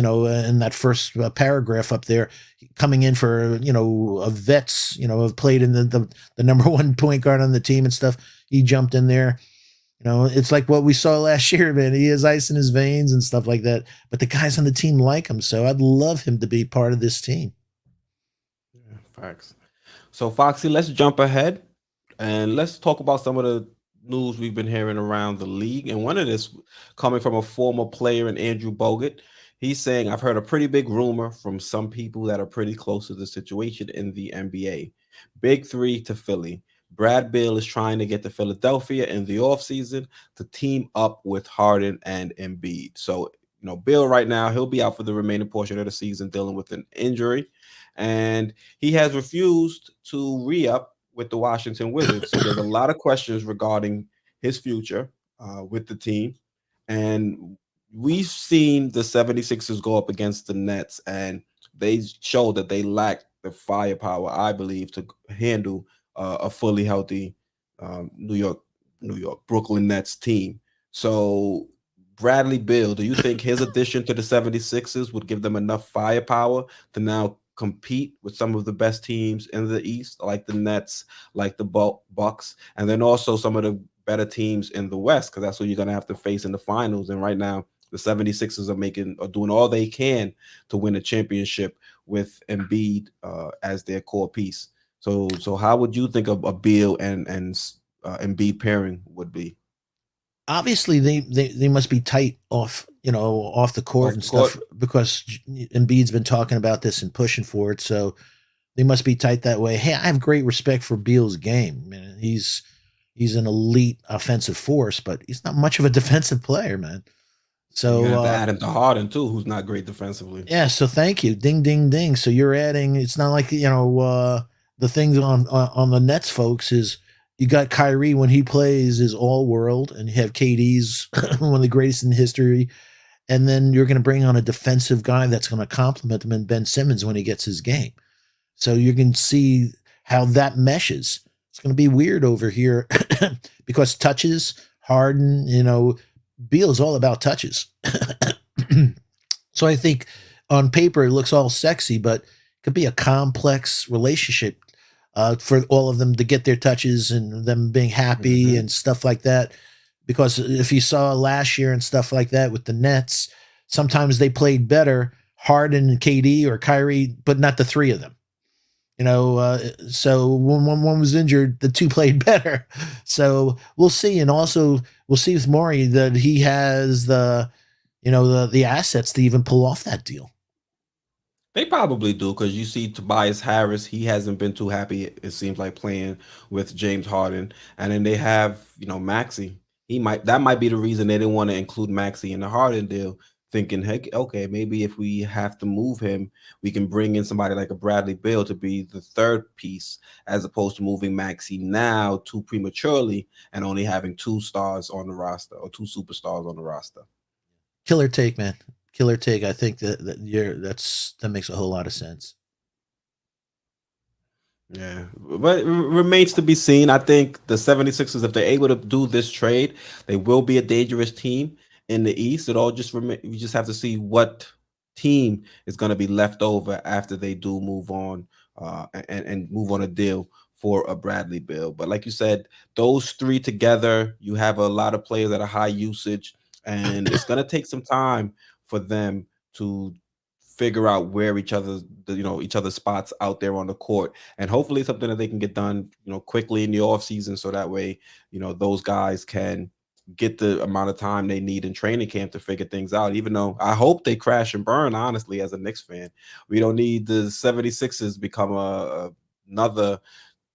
in that first paragraph up there, coming in for a vets, have played in the number one point guard on the team and stuff. He jumped in there. It's like what we saw last year, man. He has ice in his veins and stuff like that. But the guys on the team like him, so I'd love him to be part of this team. Yeah, facts. So, Foxy, let's jump ahead and let's talk about some of the news we've been hearing around the league. And one of this coming from a former player in Andrew Bogut. He's saying, I've heard a pretty big rumor from some people that are pretty close to the situation in the NBA. Big three to Philly. Brad Beal is trying to get to Philadelphia in the offseason to team up with Harden and Embiid. So, Bill right now, he'll be out for the remaining portion of the season dealing with an injury. And he has refused to re-up with the Washington Wizards. So there's a lot of questions regarding his future with the team. And we've seen the 76ers go up against the Nets, and they show that they lack the firepower, I believe, to handle a fully healthy Brooklyn Nets team. So Bradley Beal, do you think his addition to the 76ers would give them enough firepower to now compete with some of the best teams in the East, like the Nets, like the Bucks, and then also some of the better teams in the West, because that's what you're going to have to face in the finals. And right now, the 76ers are doing all they can to win a championship with Embiid as their core piece. So how would you think a Beal and Embiid pairing would be? Obviously, they must be tight off the court Off and the court? stuff, because Embiid's been talking about this and pushing for it. So they must be tight that way. Hey, I have great respect for Beal's game. Man, he's an elite offensive force, but he's not much of a defensive player, man. And you're So gonna have to add into Harden too, who's not great defensively. yeah, so thank you. Ding ding ding. So you're adding, it's not like, the things on the Nets folks is you got Kyrie when he plays is all world, and you have KD's one of the greatest in history, and then you're going to bring on a defensive guy that's going to complement him in Ben Simmons when he gets his game. So you can see how that meshes. It's going to be weird over here because touches, Harden, Beal's all about touches. So I think on paper it looks all sexy, but it could be a complex relationship for all of them to get their touches and them being happy Hmm. and stuff like that. Because if you saw last year and stuff like that with the Nets, sometimes they played better, Harden and KD or Kyrie, but not the three of them. So when one was injured, the two played better. So we'll see, and also we'll see with Maury that he has the assets to even pull off that deal. They probably do because you see Tobias Harris, he hasn't been too happy, it seems like, playing with James Harden. And then they have, Maxi. That might be the reason they didn't want to include Maxi in the Harden deal, thinking, heck, okay, maybe if we have to move him, we can bring in somebody like a Bradley Beal to be the third piece, as opposed to moving Maxi now too prematurely and only having two stars on the roster or two superstars on the roster. Killer take, man. Killer take. I think that makes a whole lot of sense. Yeah, but it remains to be seen. I think the 76ers, if they're able to do this trade, they will be a dangerous team in the East. It all just we just have to see what team is going to be left over after they do move on and move on a deal for a Bradley Bill. But like you said, those three together, you have a lot of players that are high usage, and it's going to take some time for them to figure out where each other's spots out there on the court, and hopefully something that they can get done quickly in the off season, so that way those guys can get the amount of time they need in training camp to figure things out. Even though I hope they crash and burn, honestly, as a Knicks fan, we don't need the 76ers become another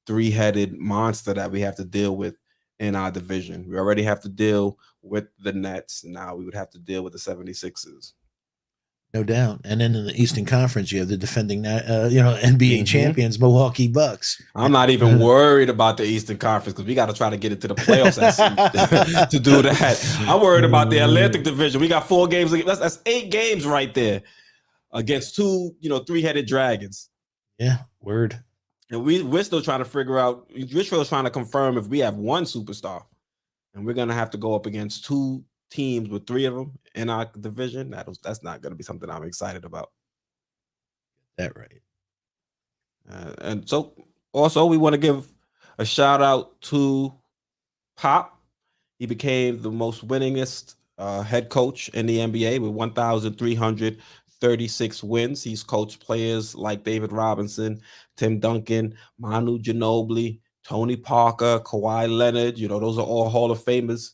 three-headed monster that we have to deal with in our division. We already have to deal with the Nets. Now we would have to deal with the 76ers. No doubt. And then in the Eastern Conference, you have the defending NBA Hmm. champions, Milwaukee Bucks. I'm not even worried about the Eastern Conference because we got to try to get into the playoffs to do that. I'm worried about the Atlantic Division. We got 4 games. That's 8 games right there against two, three-headed dragons. Yeah, word. And we're still trying to figure out. We're still trying to confirm if we have one superstar, and we're gonna have to go up against two teams with 3 of them in our division, that's not going to be something I'm excited about. That right. And so, also, we want to give a shout out to Pop. He became the most winningest head coach in the NBA with 1,336 wins. He's coached players like David Robinson, Tim Duncan, Manu Ginobili, Tony Parker, Kawhi Leonard. Those are all Hall of Famers.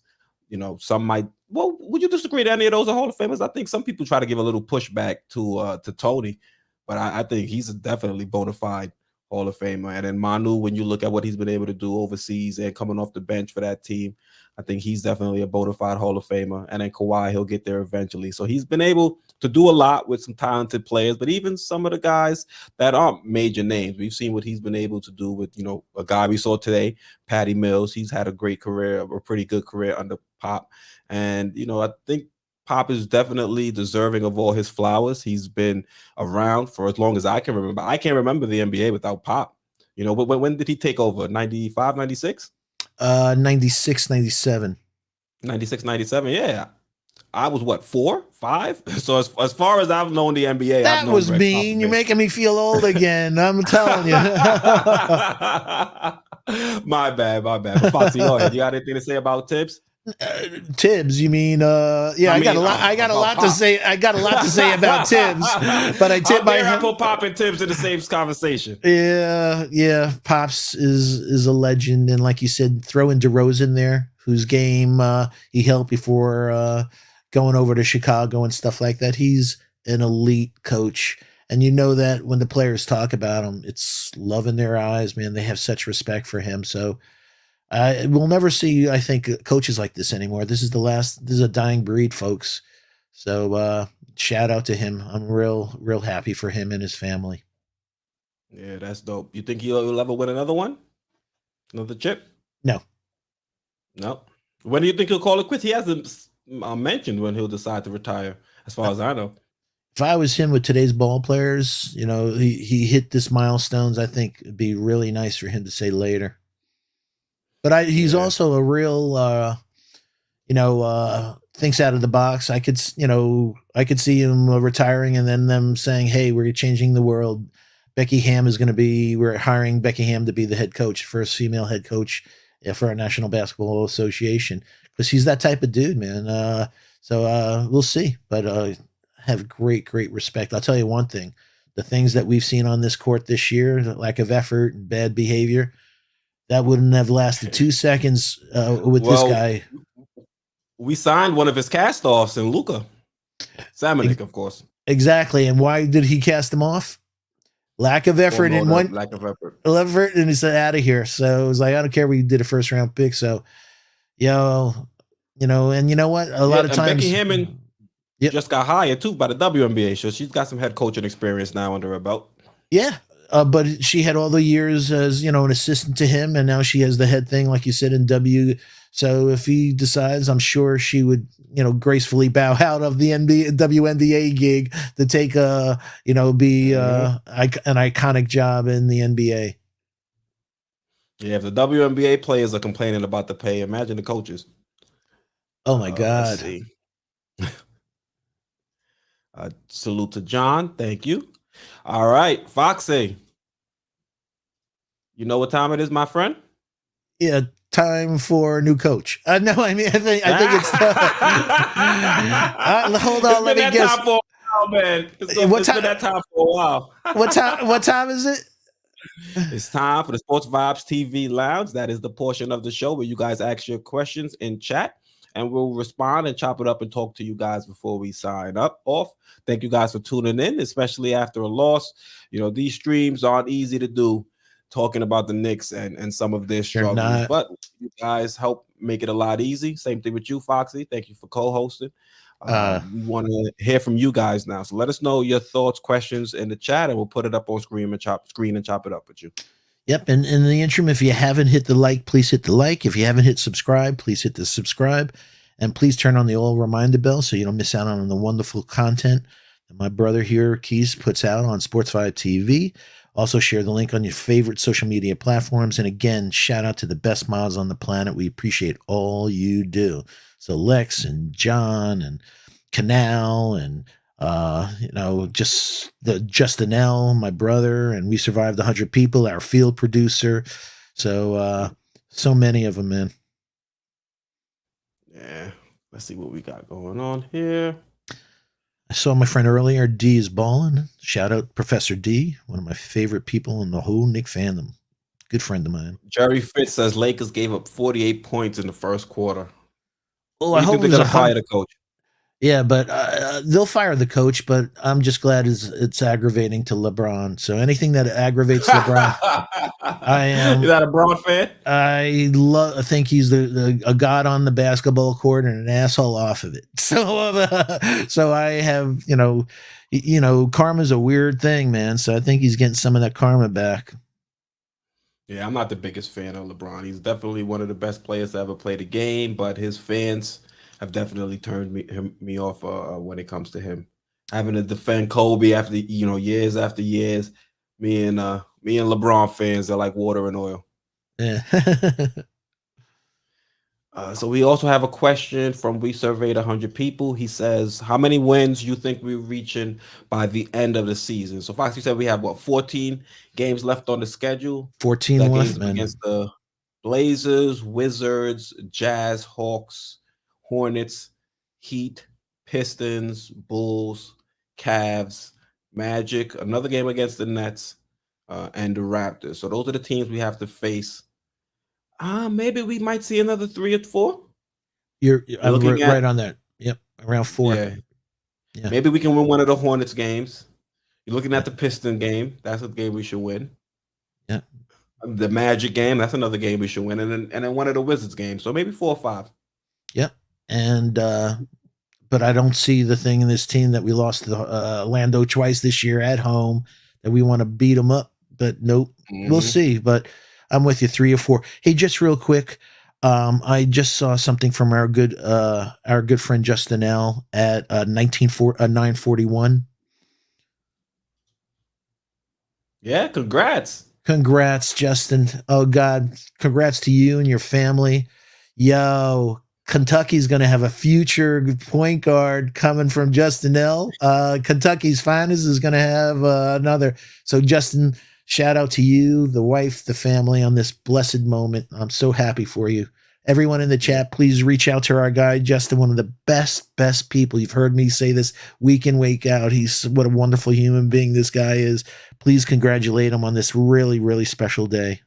Some might. Well, would you disagree that any of those are Hall of Famers? I think some people try to give a little pushback to Tony, but I think he's definitely bona fide Hall of Famer. And then Manu, when you look at what he's been able to do overseas and coming off the bench for that team, I think he's definitely a bona fide Hall of Famer. And then Kawhi, he'll get there eventually. So he's been able to do a lot with some talented players, but even some of the guys that aren't major names, we've seen what he's been able to do with, a guy we saw today, Patty Mills. He's had a great career, a pretty good career under Pop. And, I think Pop is definitely deserving of all his flowers. He's been around for as long as I can remember. I can't remember the NBA without Pop. When did he take over? 95, 96? 96, 97. 96, 97. Yeah. I was what, 4, 5? So as far as I've known the NBA, that I've known was Red mean. You're making me feel old again. I'm telling you. My bad. But Foxy, go ahead. You got anything to say about Tibbs? Tibbs, you mean? Yeah, I got a lot. I got a lot to say. I got a lot to say about Tibbs, but I tip my. I put Pop and Tibbs in the same conversation. Yeah. Pops is a legend, and like you said, throw in DeRozan there, whose game he helped before going over to Chicago and stuff like that. He's an elite coach, and you know that when the players talk about him, it's love in their eyes, man. They have such respect for him. So. We'll never see, I think, coaches like this anymore. This is a dying breed, folks. So shout out to him. I'm real happy for him and his family. Yeah, that's dope. You think he'll ever win another one? Another chip? No. When do you think he'll call it quits? He hasn't mentioned when he'll decide to retire, as far as I know. If I was him with today's ball players, he hit this milestones. I think it'd be really nice for him to say later. But he's also a real, thinks out of the box. I could see him retiring and then them saying, "Hey, we're changing the world. We're hiring Becky Hammon to be the head coach, first female head coach for our National Basketball Association," because he's that type of dude, man. So we'll see. But have great respect. I'll tell you one thing: the things that we've seen on this court this year, the lack of effort and bad behavior. That wouldn't have lasted 2 seconds with this guy. We signed one of his cast-offs in Luka Samanic, of course. Exactly. And why did he cast him off? Lack of effort in one. Lack of effort, and he said, "Out of here." So it was like, I don't care. We did a first-round pick. So, and you know what? A lot of times, Becky Hammon just got hired too by the WNBA, so she's got some head coaching experience now under her belt. Yeah. But she had all the years as, an assistant to him, and now she has the head thing, like you said, in W. So if he decides, I'm sure she would, gracefully bow out of the WNBA gig to take an iconic job in the NBA. Yeah, if the WNBA players are complaining about the pay, imagine the coaches. Oh my God. Let's see. Salute to John. Thank you. All right, Foxy. You know what time it is, my friend? Yeah, time for a new coach. No, I think it's. Hold on, let me guess. Time for a while, man. It's been that time for a while. What time is it? It's time for the Sports Vibes TV Lounge. That is the portion of the show where you guys ask your questions in chat, and we'll respond and chop it up and talk to you guys before we sign off. Thank you guys for tuning in, especially after a loss. These streams aren't easy to do, talking about the Knicks and some of their struggles, but you guys help make it a lot easy. Same thing with you, Foxy. Thank you for co-hosting. We want to hear from you guys now. So let us know your thoughts, questions in the chat, and we'll put it up on screen and chop it up with you. Yep. And in the interim, if you haven't hit the like, please hit the like. If you haven't hit subscribe, please hit the subscribe. And please turn on the all reminder bell so you don't miss out on the wonderful content that my brother here, Keys, puts out on Sports 5 TV. Also, share the link on your favorite social media platforms. And again, shout out to the best mods on the planet. We appreciate all you do. So, Lex and John and Canal and just the Justin L, my brother, and we survived 100 people, our field producer. So, so many of them, man. Yeah. Let's see what we got going on here. I saw my friend earlier. D is balling. Shout out Professor D, one of my favorite people in the whole Knick fandom. Good friend of mine. Jerry Fitz says Lakers gave up 48 points in the first quarter. Oh, What I do you hope think it they're was gonna fire the coach? Yeah, but they'll fire the coach. But I'm just glad it's aggravating to LeBron. So anything that aggravates LeBron, I am. Is that a Braun fan? I think he's a god on the basketball court and an asshole off of it. So I have karma's a weird thing, man. So I think he's getting some of that karma back. Yeah, I'm not the biggest fan of LeBron. He's definitely one of the best players to ever play the game, but his fans have definitely turned me off when it comes to him having to defend Kobe after years after years. Me and LeBron fans are like water and oil. Yeah. So we also have a question from we surveyed 100 people. He says, how many wins you think we're reaching by the end of the season? So Fox, you said we have 14 games left on the schedule. 14 That left, game's man. against the Blazers, Wizards, Jazz, Hawks, Hornets, Heat, Pistons, Bulls, Cavs, Magic, another game against the Nets, and the Raptors. So those are the teams we have to face. Maybe we might see another 3 or 4. You're looking at right on that. Yep, around 4. Yeah. Yeah. Maybe we can win one of the Hornets games. You're looking at the Piston game. That's a game we should win. Yeah. The Magic game. That's another game we should win, and then one of the Wizards games. So maybe 4 or 5. Yep. And but I don't see the thing in this team that we lost to Orlando twice this year at home that we want to beat them up. But nope, we'll see. But I'm with you, 3 or 4. Hey, just real quick, I just saw something from our good friend Justin L at 941. Yeah, congrats. Congrats, Justin. Oh God, congrats to you and your family. Yo, Kentucky's going to have a future point guard coming from Justin L. Kentucky's finest is going to have another. So, Justin, shout out to you, the wife, the family on this blessed moment. I'm so happy for you. Everyone in the chat, please reach out to our guy, Justin, one of the best people. You've heard me say this week in, week out. He's what a wonderful human being this guy is. Please congratulate him on this really, really special day.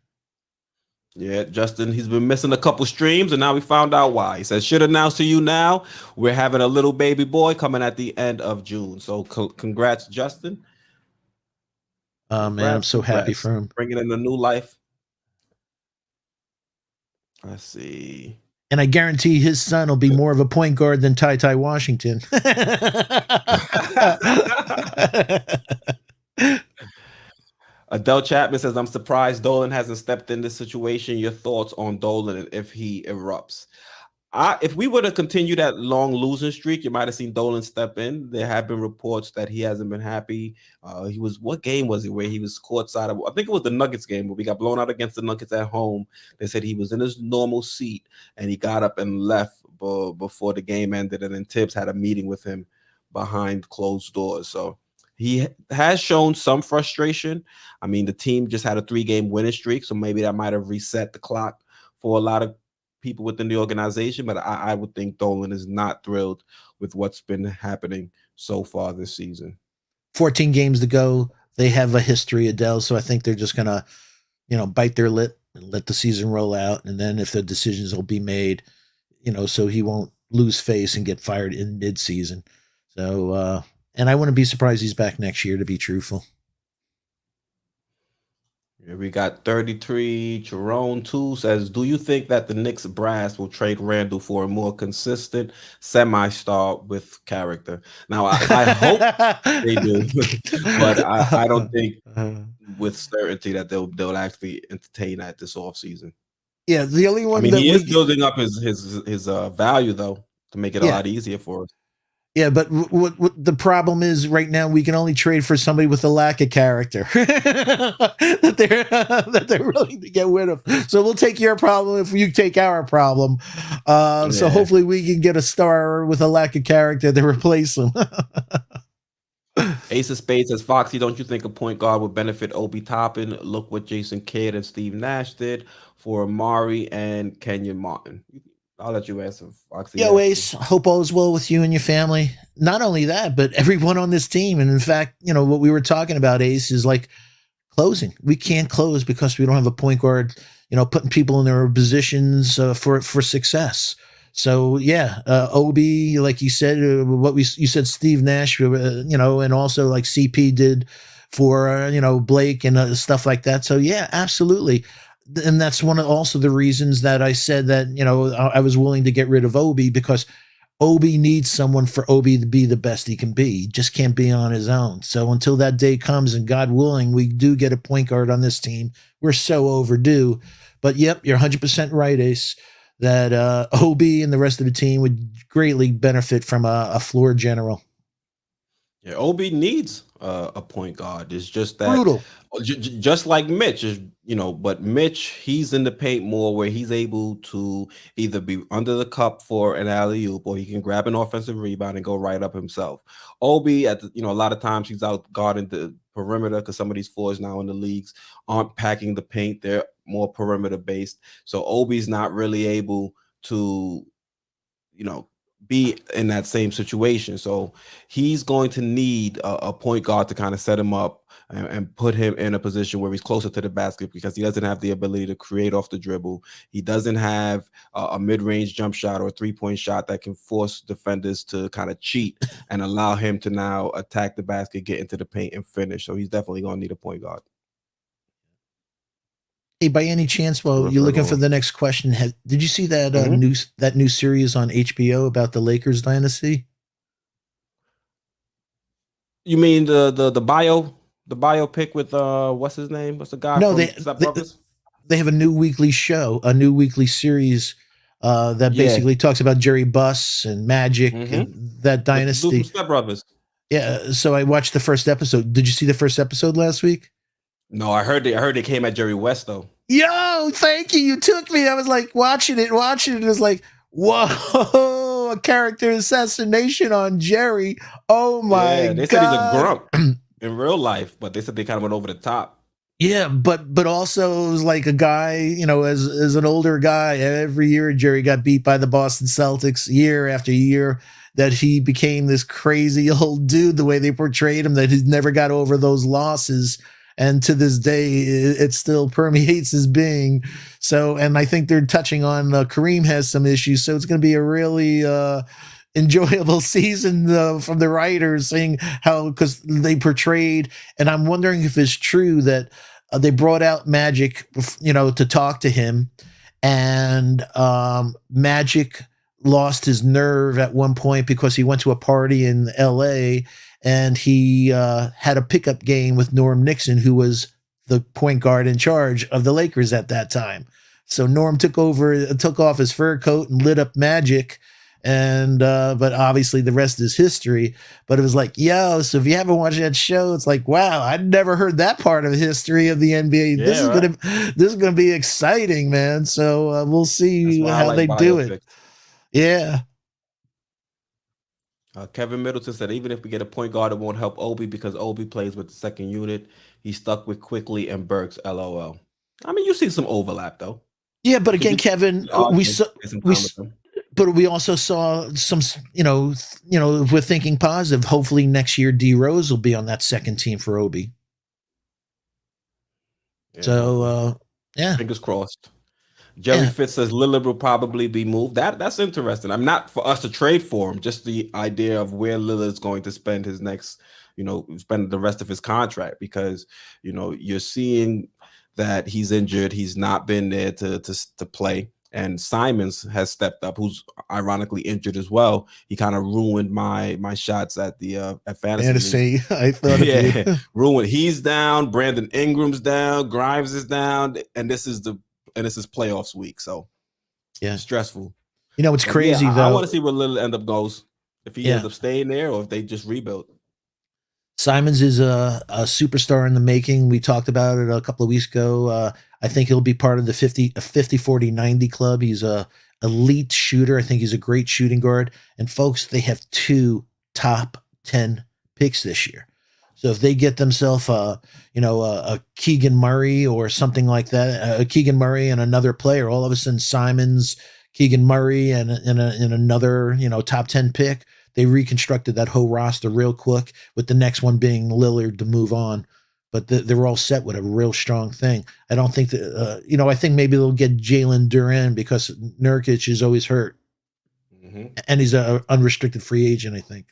Yeah, Justin, he's been missing a couple streams, and now we found out why. He says, should announce to you now, we're having a little baby boy coming at the end of June. So congrats, Justin. Man, I'm so happy for him. Bringing in a new life. Let's see. And I guarantee his son will be more of a point guard than Ty Washington. Adele Chapman says, I'm surprised Dolan hasn't stepped in this situation. Your thoughts on Dolan if he erupts? If we were to continue that long losing streak, you might have seen Dolan step in. There have been reports that he hasn't been happy. What game was it where he was courtside? I think it was the Nuggets game where we got blown out against the Nuggets at home. They said he was in his normal seat and he got up and left before the game ended. And then Tibbs had a meeting with him behind closed doors. So he has shown some frustration. I mean, the team just had a 3-game winning streak, so maybe that might have reset the clock for a lot of people within the organization. But I would think Dolan is not thrilled with what's been happening so far this season. 14 games to go. They have a history, Adele, so I think they're just gonna, bite their lip and let the season roll out, and then if the decisions will be made, so he won't lose face and get fired in mid-season. So, and I wouldn't be surprised he's back next year, to be truthful. Here we got 33. Jerome 2 says, do you think that the Knicks brass will trade Randall for a more consistent semi-star with character? Now, I hope they do, but I don't think with certainty that they'll actually entertain that this offseason. Yeah, the only one he is building up his value, though, to make it a lot easier for us. Yeah, but what the problem is right now, we can only trade for somebody with a lack of character that they're willing to get rid of. So we'll take your problem if you take our problem. So Yeah. hopefully we can get a star with a lack of character to replace him. Ace of Spades says, Foxy, don't you think a point guard would benefit Obi Toppin? Look what Jason Kidd and Steve Nash did for Amari and Kenyon Martin. I'll let you answer, Foxy. Yo, Actually. Ace, hope all is well with you and your family. Not only that, but everyone on this team. And in fact, what we were talking about, Ace, is like closing. We can't close because we don't have a point guard, putting people in their positions for success. So yeah, Obi, like you said, you said Steve Nash, and also like CP did for Blake and stuff like that. So yeah, absolutely. And that's one of also the reasons that I said that I was willing to get rid of Obi, because Obi needs someone for Obi to be the best he can be. He just can't be on his own. So until that day comes, and God willing, we do get a point guard on this team, we're so overdue. But yep, you're 100% right, Ace, that Obi and the rest of the team would greatly benefit from a floor general. Yeah, Obi needs a point guard. It's just that, Brutal. just like Mitch is, but Mitch, he's in the paint more, where he's able to either be under the cup for an alley oop, or he can grab an offensive rebound and go right up himself. Obi, a lot of times he's out guarding the perimeter, because some of these fours now in the leagues aren't packing the paint; they're more perimeter based. So Obi's not really able to, be in that same situation. So he's going to need a point guard to kind of set him up and put him in a position where he's closer to the basket, because he doesn't have the ability to create off the dribble. He doesn't have a mid-range jump shot or a three-point shot that can force defenders to kind of cheat and allow him to now attack the basket, get into the paint, and finish. So he's definitely going to need a point guard. Hey, by any chance, while you're looking for the next question, did you see that new series on HBO about the Lakers dynasty? You mean the biopic with what's his name? What's the guy No, from Step Brothers? They have a new weekly show, a new weekly series that basically talks about Jerry Buss and Magic and that dynasty. Step Brothers. Yeah, so I watched the first episode. Did you see the first episode last week? No, I heard they came at Jerry West though. Yo, thank you. You took me. I was like watching it. It was like, whoa, a character assassination on Jerry. Oh my God. They said he's a grump in real life, but they said they kind of went over the top. Yeah, but also it was like a guy, as an older guy, every year Jerry got beat by the Boston Celtics year after year, that he became this crazy old dude, the way they portrayed him, that he never got over those losses. And to this day, it still permeates his being. So, and I think they're touching on Kareem has some issues. So it's going to be a really enjoyable season from the writers, saying how, because they portrayed, and I'm wondering if it's true that they brought out Magic, to talk to him, and Magic lost his nerve at one point because he went to a party in LA and he had a pickup game with Norm Nixon, who was the point guard in charge of the Lakers at that time. So Norm took off his fur coat and lit up Magic. And but obviously the rest is history. But it was like, yo, so if you haven't watched that show, it's like, wow, I'd never heard that part of the history of the NBA. Yeah, this is gonna be exciting, man. So we'll see how they do it. Yeah. Kevin Middleton said, even if we get a point guard, it won't help Obi because Obi plays with the second unit. He's stuck with Quickly and Burks. LOL. I mean, you see some overlap though. Yeah, but again, Kevin, but we also saw some, if we're thinking positive, hopefully next year D Rose will be on that second team for Obi. Yeah. So yeah, fingers crossed. Jerry Fitz says Lillard will probably be moved. That's interesting. I'm not for us to trade for him, just the idea of where Lillard's going to spend his next, spend the rest of his contract, because you're seeing that he's injured. He's not been there to play. And Simons has stepped up, who's ironically injured as well. He kind of ruined my shots at the at fantasy. I thought ruined. He's down. Brandon Ingram's down. Grimes is down, and this is playoffs week, so yeah, stressful. It's crazy though. I want to see where Lillard end up goes. if he ends Yeah. up staying there or if they just rebuild. Simons is a superstar in the making. We talked about it a couple of weeks ago. I think he'll be part of the 50 40 90 club. He's a elite shooter. I think he's a great shooting guard. And folks, they have 2 top 10 picks this year. So if they get themselves a Keegan Murray or something like that, a Keegan Murray and another player, all of a sudden Simons, Keegan Murray, and another top 10 pick, they reconstructed that whole roster real quick, with the next one being Lillard to move on. But they're all set with a real strong thing. I don't think that, I think maybe they'll get Jalen Duran because Nurkic is always hurt. And he's an unrestricted free agent, I think.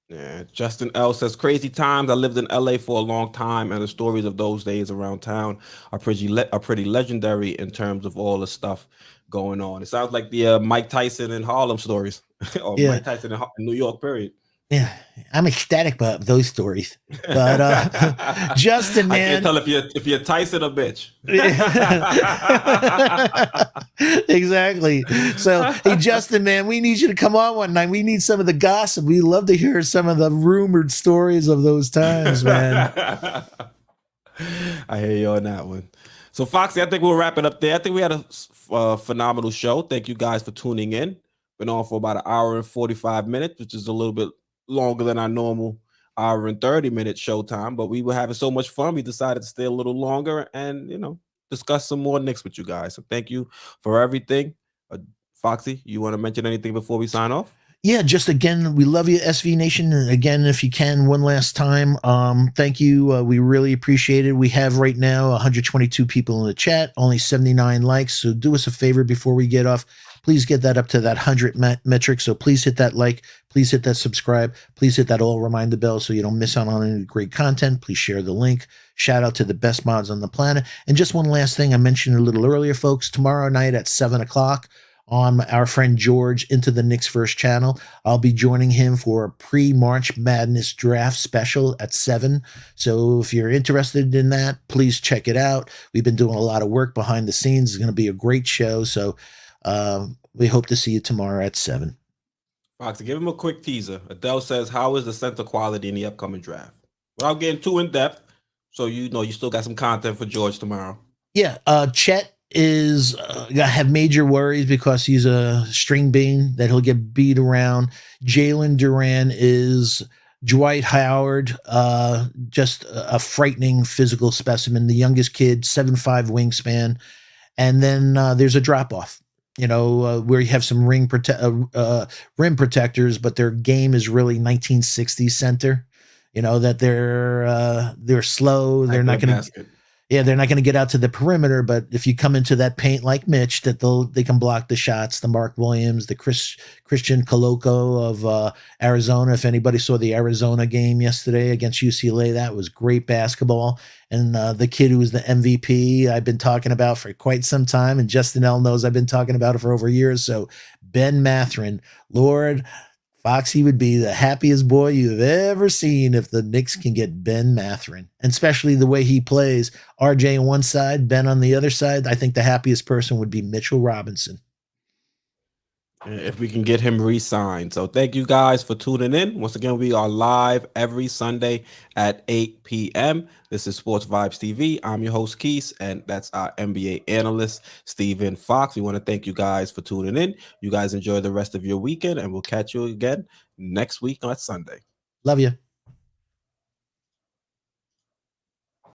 Yeah, Justin L says crazy times. I lived in LA for a long time, and the stories of those days around town are pretty legendary in terms of all the stuff going on. It sounds like the Mike Tyson and Harlem stories, or Yeah. Mike Tyson in New York. Period. Yeah, I'm ecstatic about those stories. But Justin, man, I can't tell if you're Tyson or bitch. Exactly. So, hey, Justin, man, we need you to come on one night. We need some of the gossip. We love to hear some of the rumored stories of those times, man. I hear you on that one. So, Foxy, I think we'll wrap it up there. I think we had a phenomenal show. Thank you guys for tuning in. Been on for about an hour and 45 minutes, which is a little bit longer than our normal hour and 30-minute show time, but we were having so much fun we decided to stay a little longer and discuss some more Knicks with you guys. So thank you for everything. Foxy, you want to mention anything before we sign off? Yeah, just again, we love you, SV Nation. And again, if you can, one last time, thank you. We really appreciate it. We have right now 122 people in the chat, only 79 likes. So do us a favor before we get off. Please get that up to that 100 metric. So please hit that like, please hit that subscribe, please hit that all reminder bell so you don't miss out on any great content. Please share the link. Shout out to the best mods on the planet. And just one last thing I mentioned a little earlier, folks, tomorrow night at 7 o'clock, on our friend George Into the Knicks First channel. I'll be joining him for a pre-March Madness draft special at 7. So if you're interested in that, please check it out. We've been doing a lot of work behind the scenes. It's going to be a great show. So we hope to see you tomorrow at 7. Fox, give him a quick teaser. Adele says, how is the center quality in the upcoming draft? Without getting too in depth, so you still got some content for George tomorrow. Yeah, Chet is have major worries because he's a string bean that he'll get beat around. Jalen Duran is Dwight Howard, just a frightening physical specimen. The youngest kid, 7'5" wingspan, and then there's a drop off. Where you have some rim protectors, but their game is really 1960s center. That they're slow. They're not going to. Yeah, they're not going to get out to the perimeter, but if you come into that paint like Mitch, that they can block the shots. The Mark Williams, the Christian Coloco of Arizona. If anybody saw the Arizona game yesterday against UCLA, that was great basketball. And the kid who was the MVP, I've been talking about for quite some time, and Justin L knows I've been talking about it for over years. So Ben Mathurin, Lord. Foxy would be the happiest boy you've ever seen if the Knicks can get Ben Mathurin, and especially the way he plays. RJ on one side, Ben on the other side. I think the happiest person would be Mitchell Robinson. If we can get him re-signed. So thank you guys for tuning in. Once again, we are live every Sunday at 8 p.m. This is Sports Vibes TV. I'm your host, Keith, and that's our NBA analyst, Stephen Fox. We want to thank you guys for tuning in. You guys enjoy the rest of your weekend, and we'll catch you again next week on Sunday. Love you.